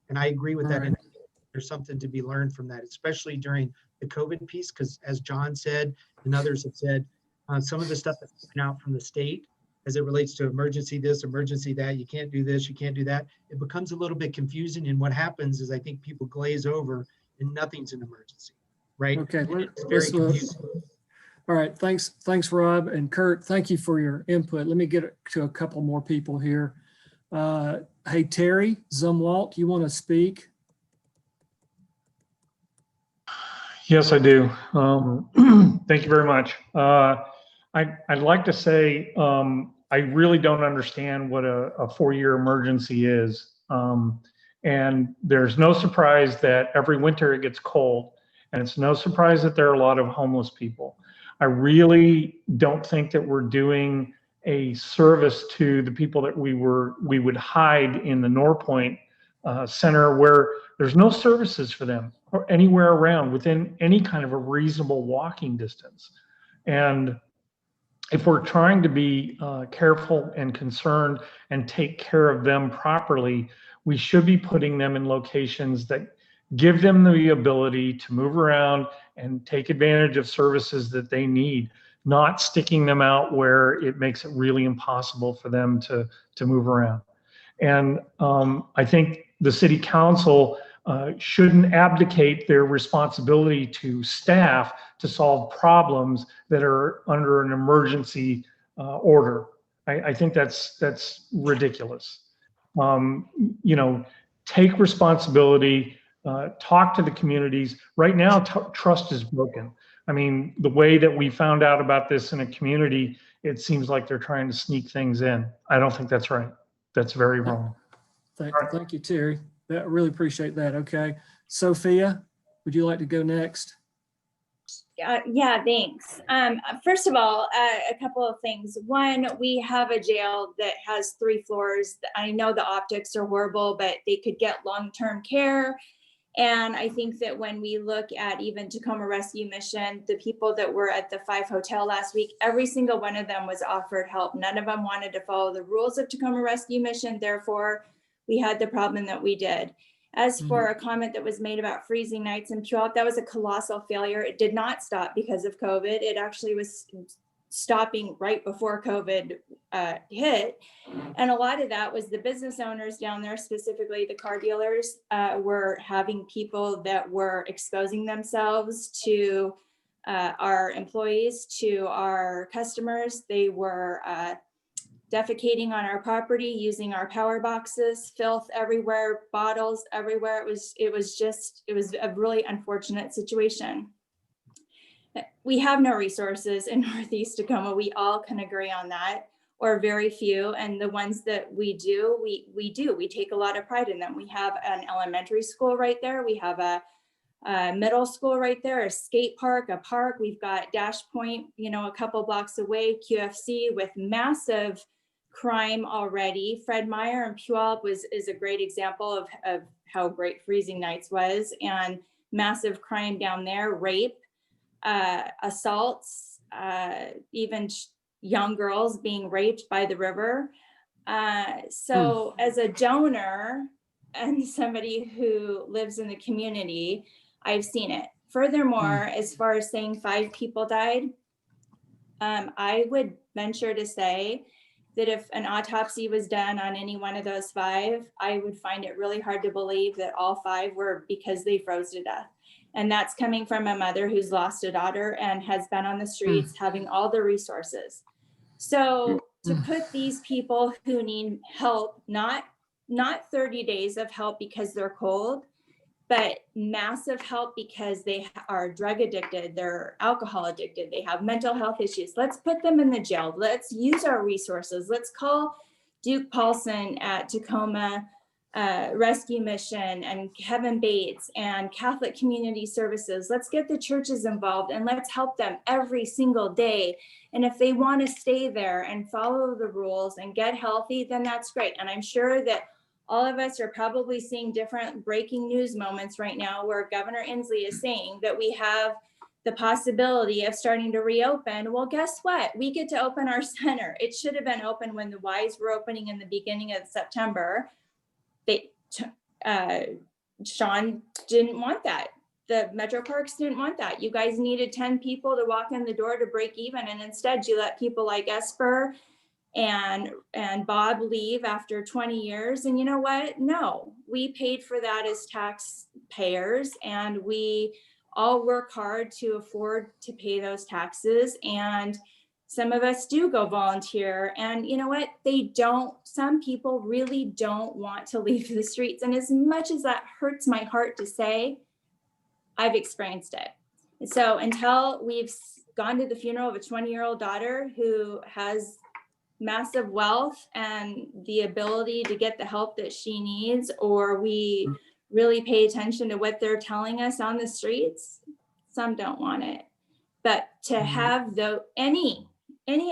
And I agree with that. Right. And there's something to be learned from that, especially during the COVID piece, because as John said, and others have said, some of the stuff that's coming out from the state as it relates to emergency this, emergency that, you can't do this, you can't do that. It becomes a little bit confusing. And what happens is I think people glaze over and nothing's an emergency, right? Okay, It's very confusing. All right, thanks, Rob and Kurt. Thank you for your input. Let me get to a couple more people here. Hey, Terry Zumwalt, you want to speak? Yes, I do. Thank you very much. I'd like to say I really don't understand what a 4-year emergency is. And there's no surprise that every winter it gets cold, and it's no surprise that there are a lot of homeless people. I really don't think that we're doing a service to the people that we would hide in the Norpoint Center, where there's no services for them or anywhere around within any kind of a reasonable walking distance. And if we're trying to be careful and concerned and take care of them properly, we should be putting them in locations that give them the ability to move around and take advantage of services that they need, not sticking them out where it makes it really impossible for them to move around. And I think the city council shouldn't abdicate their responsibility to staff to solve problems that are under an emergency order. I think that's ridiculous. You know, take responsibility, talk to the communities. Right now, trust is broken. I mean, the way that we found out about this in a community, it seems like they're trying to sneak things in. I don't think that's right. That's very wrong. Thank you, Terry. I really appreciate that. Okay. Sophia, would you like to go next? Yeah, thanks. First of all, a couple of things. One, we have a jail that has 3 floors. I know the optics are horrible, but they could get long-term care. And I think that when we look at even Tacoma Rescue Mission, the people that were at the 5 Hotel last week, every single one of them was offered help. None of them wanted to follow the rules of Tacoma Rescue Mission. Therefore, we had the problem that we did. As for a comment that was made about freezing nights in Puyallup, that was a colossal failure. It did not stop because of COVID. It actually was stopping right before COVID hit. And a lot of that was the business owners down there, specifically the car dealers, were having people that were exposing themselves to our employees, to our customers. They were defecating on our property, using our power boxes, filth everywhere, bottles everywhere. It was a really unfortunate situation. We have no resources in Northeast Tacoma. We all can agree on that, or very few. And the ones that we do, we take a lot of pride in them. We have an elementary school right there. We have a middle school right there, a skate park, a park. We've got Dash Point, you know, a couple blocks away, QFC with massive crime already. Fred Meyer in Puyallup is a great example of how great Freezing Nights was, and massive crime down there, rape, assaults, even young girls being raped by the river. So as a donor and somebody who lives in the community, I've seen it. Furthermore, as far as saying 5 people died, I would venture to say that if an autopsy was done on any one of those 5, I would find it really hard to believe that all 5 were because they froze to death. And that's coming from a mother who's lost a daughter and has been on the streets having all the resources. So to put these people who need help, not 30 days of help because they're cold, but massive help because they are drug addicted, they're alcohol addicted, they have mental health issues. Let's put them in the jail. Let's use our resources. Let's call Duke Paulson at Tacoma Rescue Mission and Kevin Bates and Catholic Community Services. Let's get the churches involved and let's help them every single day. And if they want to stay there and follow the rules and get healthy, then that's great. And I'm sure that all of us are probably seeing different breaking news moments right now where Governor Inslee is saying that we have the possibility of starting to reopen. Well, guess what? We get to open our center. It should have been open when the Ys were opening in the beginning of September. Sean didn't want that. The Metro Parks didn't want that. You guys needed 10 people to walk in the door to break even. And instead you let people like Esper and Bob leave after 20 years. And you know what? No, we paid for that as taxpayers, and we all work hard to afford to pay those taxes. And some of us do go volunteer, and you know what? Some people really don't want to leave the streets. And as much as that hurts my heart to say, I've experienced it. And so until we've gone to the funeral of a 20-year-old daughter who has massive wealth and the ability to get the help that she needs, or we really pay attention to what they're telling us on the streets, some don't want it. But to have any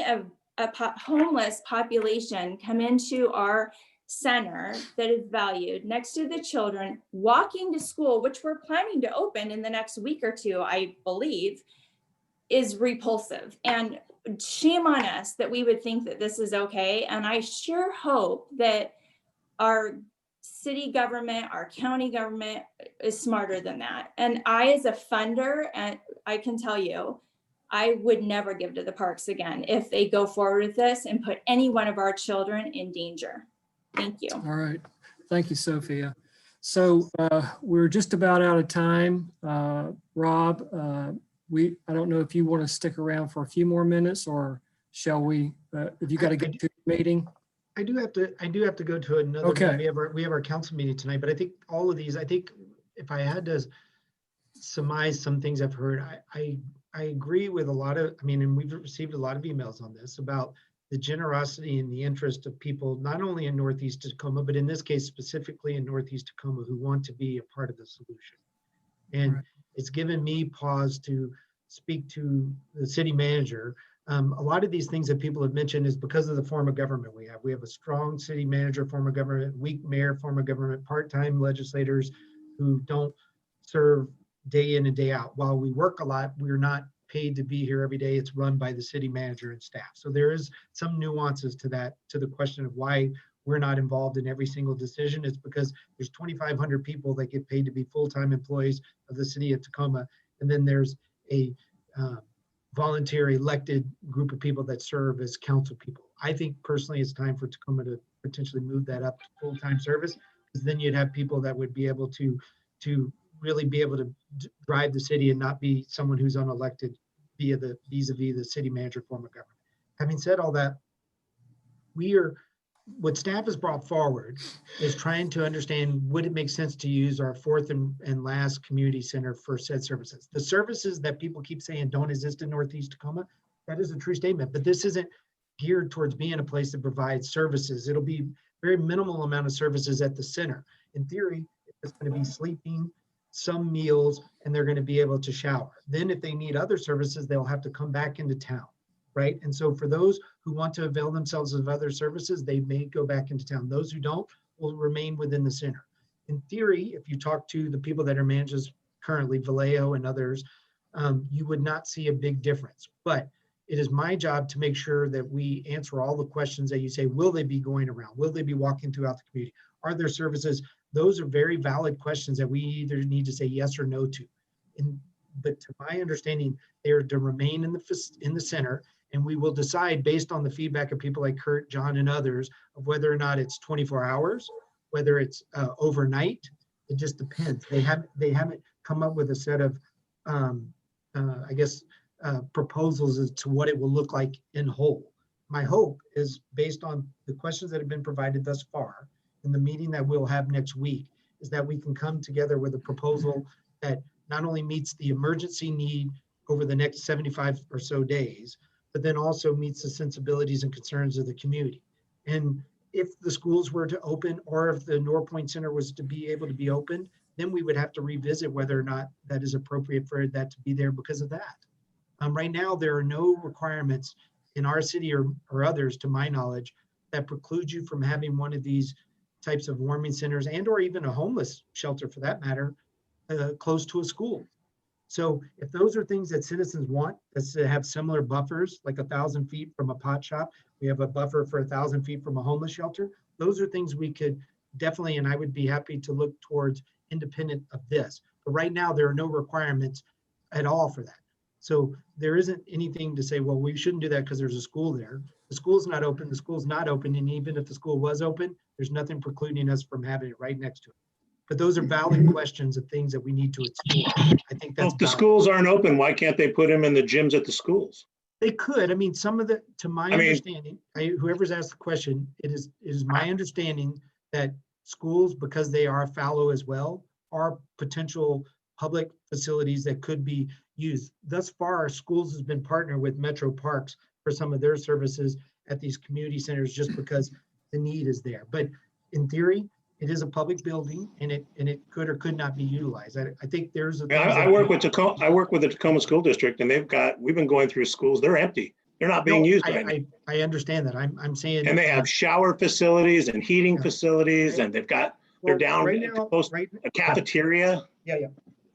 of a homeless population come into our center that is valued next to the children walking to school, which we're planning to open in the next week or two, I believe, is repulsive. And shame on us that we would think that this is okay. And I sure hope that our city government, our county government is smarter than that. And I, as a funder, and I can tell you, I would never give to the parks again if they go forward with this and put any one of our children in danger. Thank you. All right. Thank you, Sophia. So we're just about out of time. Rob, I don't know if you want to stick around for a few more minutes, or shall we, if you got to get to the meeting? I do have to go to another. Okay. We have our council meeting tonight, but I think all of these, if I had to surmise some things I've heard, I agree with a lot of, and we've received a lot of emails on this about the generosity and the interest of people, not only in Northeast Tacoma, but in this case, specifically in Northeast Tacoma, who want to be a part of the solution. And it's given me pause to speak to the city manager. A lot of these things that people have mentioned is because of the form of government we have. We have a strong city manager form of government, weak mayor form of government, part-time legislators who don't serve day in and day out. While we work a lot, we're not paid to be here every day. It's run by the city manager and staff. So there is some nuances to that, to the question of why we're not involved in every single decision. It's because there's 2,500 people that get paid to be full-time employees of the city of Tacoma. And then there's a volunteer elected group of people that serve as council people. I think personally it's time for Tacoma to potentially move that up to full-time service, because then you'd have people that would be able to really be able to drive the city and not be someone who's unelected vis-a-vis the city manager form of government. Having said all that, what staff has brought forward is trying to understand, would it make sense to use our fourth and last community center for said services? The services that people keep saying don't exist in Northeast Tacoma, that is a true statement, but this isn't geared towards being a place that provides services. It'll be very minimal amount of services at the center. In theory, it's going to be sleeping, some meals, and they're going to be able to shower. Then if they need other services, they'll have to come back into town, right? And so for those who want to avail themselves of other services, they may go back into town. Those who don't will remain within the center. In theory, if you talk to the people that are managers currently, Vallejo and others, you would not see a big difference. But it is my job to make sure that we answer all the questions that you say. Will they be going around? Will they be walking throughout the community? Are there services? Those are very valid questions that we either need to say yes or no to. But to my understanding, they are to remain in the center, and we will decide based on the feedback of people like Kurt, John, and others of whether or not it's 24 hours, whether it's overnight. It just depends. They haven't come up with a set of, proposals as to what it will look like in whole. My hope is, based on the questions that have been provided thus far, in the meeting that we'll have next week, is that we can come together with a proposal that not only meets the emergency need over the next 75 or so days, but then also meets the sensibilities and concerns of the community. And if the schools were to open, or if the Norpoint Center was to be able to be opened, then we would have to revisit whether or not that is appropriate for that to be there because of that. Right now, there are no requirements in our city or others, to my knowledge, that preclude you from having one of these types of warming centers, and or even a homeless shelter for that matter, close to a school. So if those are things that citizens want, is to have similar buffers, like 1,000 feet from a pot shop, we have a buffer for 1,000 feet from a homeless shelter. Those are things we could definitely, and I would be happy to look towards independent of this. But right now, there are no requirements at all for that. So there isn't anything to say, well, we shouldn't do that because there's a school there. The school's not open, the school's not open. And even if the school was open, there's nothing precluding us from having it right next to it. But those are valid questions of things that we need to explore. I think Well, that's if the valid. schools aren't open, why can't they put them in the gyms at the schools? They could. I mean, some of the, to my I mean- understanding, whoever's asked the question, it is my understanding that schools, because they are fallow as well, are potential public facilities that could be used. Thus far, schools has been partnered with Metro Parks for some of their services at these community centers just because the need is there. But in theory, it is a public building, and it could or could not be utilized. I think there's a. Yeah, I work with Tacoma. I work with the Tacoma School District, and we've been going through schools. They're empty. They're not being used right now. I understand that. I'm saying. And they have shower facilities and heating facilities, and they're down right now, close to a cafeteria. Yeah.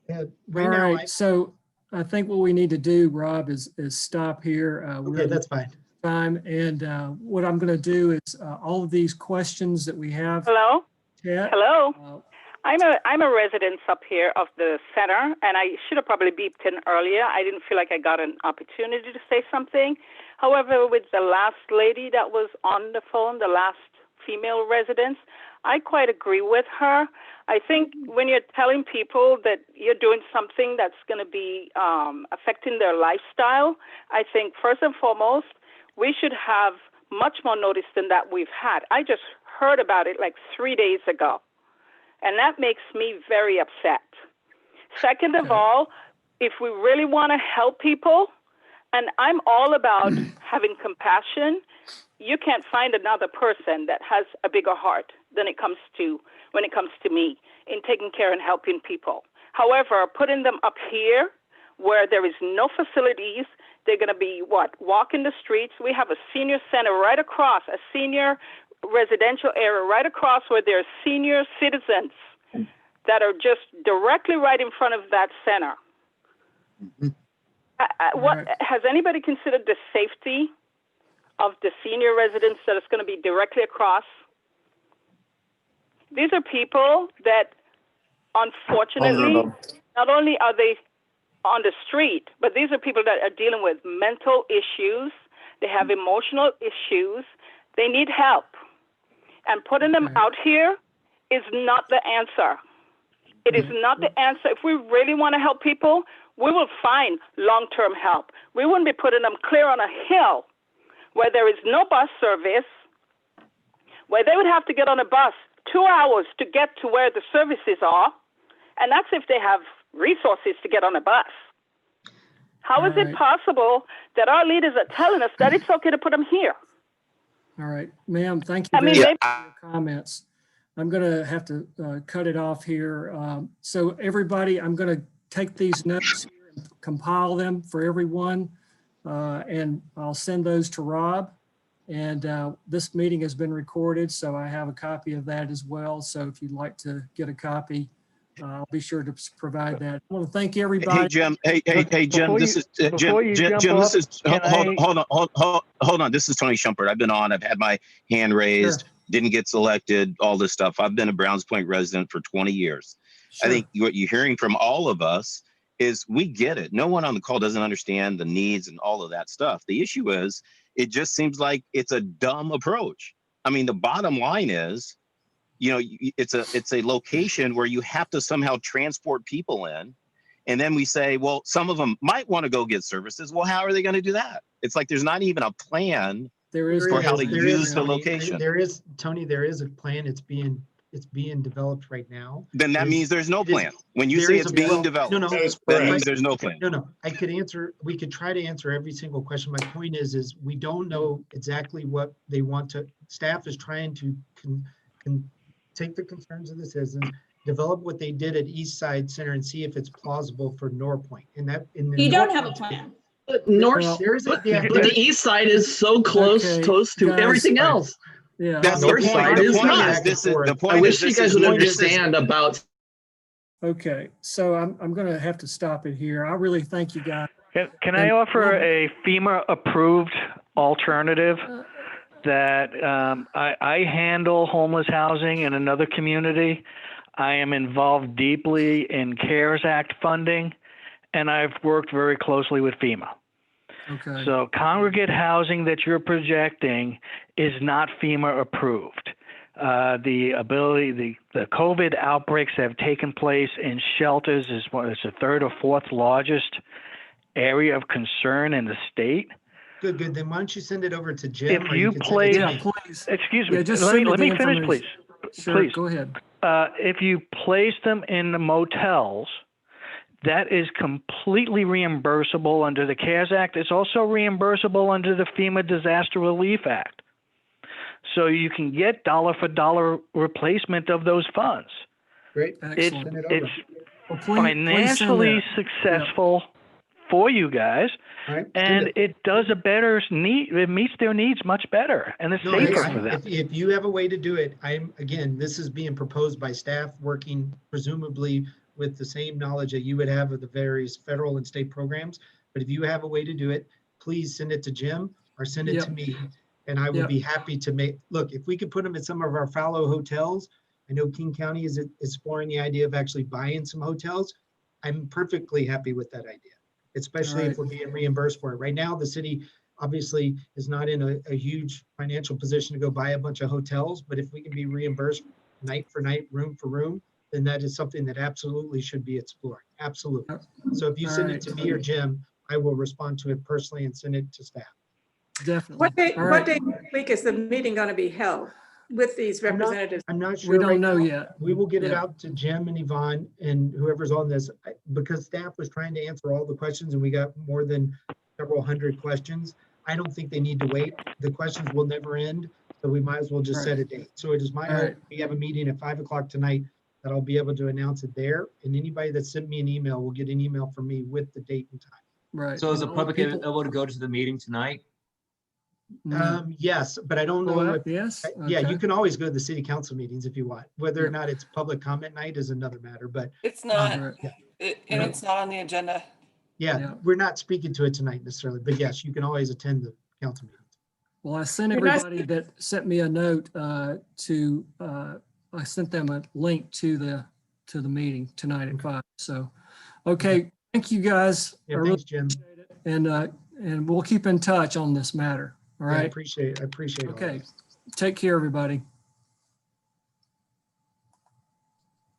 All Right now, right, so I think what we need to do, Rob, is stop here. Okay, that's fine. Time, and what I'm going to do is all of these questions that we have. Hello? Chat, Hello? I'm a resident up here of the center, and I should have probably beeped in earlier. I didn't feel like I got an opportunity to say something. However, with the last lady that was on the phone, the last female resident, I quite agree with her. I think when you're telling people that you're doing something that's going to be affecting their lifestyle, I think first and foremost, we should have much more notice than that we've had. I just heard about it like 3 days ago, and that makes me very upset. Second of all, if we really want to help people, and I'm all about having compassion, you can't find another person that has a bigger heart than when it comes to me in taking care and helping people. However, putting them up here where there is no facilities, they're going to be walking the streets. We have a senior center right across, a senior residential area right across where there are senior citizens that are just directly right in front of that center. Has anybody considered the safety of the senior residents that is going to be directly across? These are people that, unfortunately, not only are they on the street, but these are people that are dealing with mental issues. They have emotional issues. They need help. And putting them out here is not the answer. It is not the answer. If we really want to help people, we will find long-term help. We wouldn't be putting them clear on a hill where there is no bus service, where they would have to get on a bus 2 hours to get to where the services are. And that's if they have resources to get on a bus. How is it possible that our leaders are telling us that it's okay to put them here? All right, ma'am, thank you very much for your comments. I'm going to have to cut it off here. So everybody, I'm going to take these notes here and compile them for everyone, and I'll send those to Rob. And this meeting has been recorded, so I have a copy of that as well. So if you'd like to get a copy, I'll be sure to provide that. I want to thank everybody. Hey, Jim. Hey, Jim. This is Jim. This is hold on. This is Tony Shumpert. I've been on. I've had my hand raised. Sure. Didn't get selected. All this stuff. I've been a Browns Point resident for 20 years. Sure. I think what you're hearing from all of us is we get it. No one on the call doesn't understand the needs and all of that stuff. The issue is it just seems like it's a dumb approach. I mean, the bottom line is, you know, it's a location where you have to somehow transport people in. And then we say, well, some of them might want to go get services. Well, how are they going to do that? It's like there's not even a plan for how to use the location. There is, Tony, there is a plan. It's it's being developed right now. Then that means there's no it is- plan. When you there say is it's a- being well, developed, no, that means there's no plan. No, I could answer, we could try to answer every single question. My point is we don't know exactly what they want to, staff is trying to take the concerns of the citizens, develop what they did at East Side Center and see if it's plausible for Norpoint. And that, in the You don't have a Norpoint- plan. But North, there is a- but, yeah, but there- the east side is so close, Okay, close to guys, everything all right. else. Yeah. That's the North point. side The is point not. is this is the I point wish is you this guys is would the- understand about. Okay, so I'm going to have to stop it here. I really thank you guys. Can I offer a FEMA-approved alternative that I handle homeless housing in another community. I am involved deeply in CARES Act funding, and I've worked very closely with FEMA. Okay. So congregate housing that you're projecting is not FEMA approved. The COVID outbreaks that have taken place in shelters it's the third or fourth largest area of concern in the state. Good. Then why don't you send it over to Jim? If or you can send it place, to me? excuse me, Yeah, just let send me me the finish, please. information. Sure, Please. go ahead. If you place them in the motels, that is completely reimbursable under the CARES Act. It's also reimbursable under the FEMA Disaster Relief Act. So you can get dollar for dollar replacement of those funds. Great. It's Send it over. Well, please financially send successful for you guys, All right, and it does a better need. It meets their needs much better, and it's No, safer hey, for them. if you have a way to do it, again, this is being proposed by staff working presumably with the same knowledge that you would have of the various federal and state programs. But if you have a way to do it, please send it to Jim or send it to me. And I would be happy to look, if we could put them at some of our fallow hotels. I know King County is exploring the idea of actually buying some hotels. I'm perfectly happy with that idea, especially if we're being reimbursed for it. Right now, the city obviously is not in a huge financial position to go buy a bunch of hotels, but if we can be reimbursed night for night, room for room, then that is something that absolutely should be explored. Absolutely. So if you send it to me or Jim, I will respond to it personally and send it to staff. Definitely. What day next week is the meeting going to be held with these representatives? I'm not sure. We don't right know now. yet. We will get it Yeah. out to Jim and Yvonne and whoever's on this, because staff was trying to answer all the questions and we got more than several hundred questions. I don't think they need to wait. The questions will never end, so we might as well just set a date. So it is my hope, we have a meeting at 5 o'clock tonight, that I'll be able to announce it there. And anybody that sent me an email will get an email from me with the date and time. Right. So is the public able to go to the meeting tonight? Yes, but I don't know. If, yes. Yeah, Okay. you can always go to the city council meetings if you want. Whether or not it's public comment night is another matter, but. It's not, and Yeah. it's not on the agenda. Yeah, we're not speaking to it tonight necessarily, but yes, you can always attend the council meeting. Well, I sent everybody that sent me a note I sent them a link to the meeting tonight at 5. So, okay, thank you guys. Yeah, I really thanks, Jim. appreciate it. And we'll keep in touch on this matter. All Yeah, I right. appreciate it. Okay. Take care, everybody.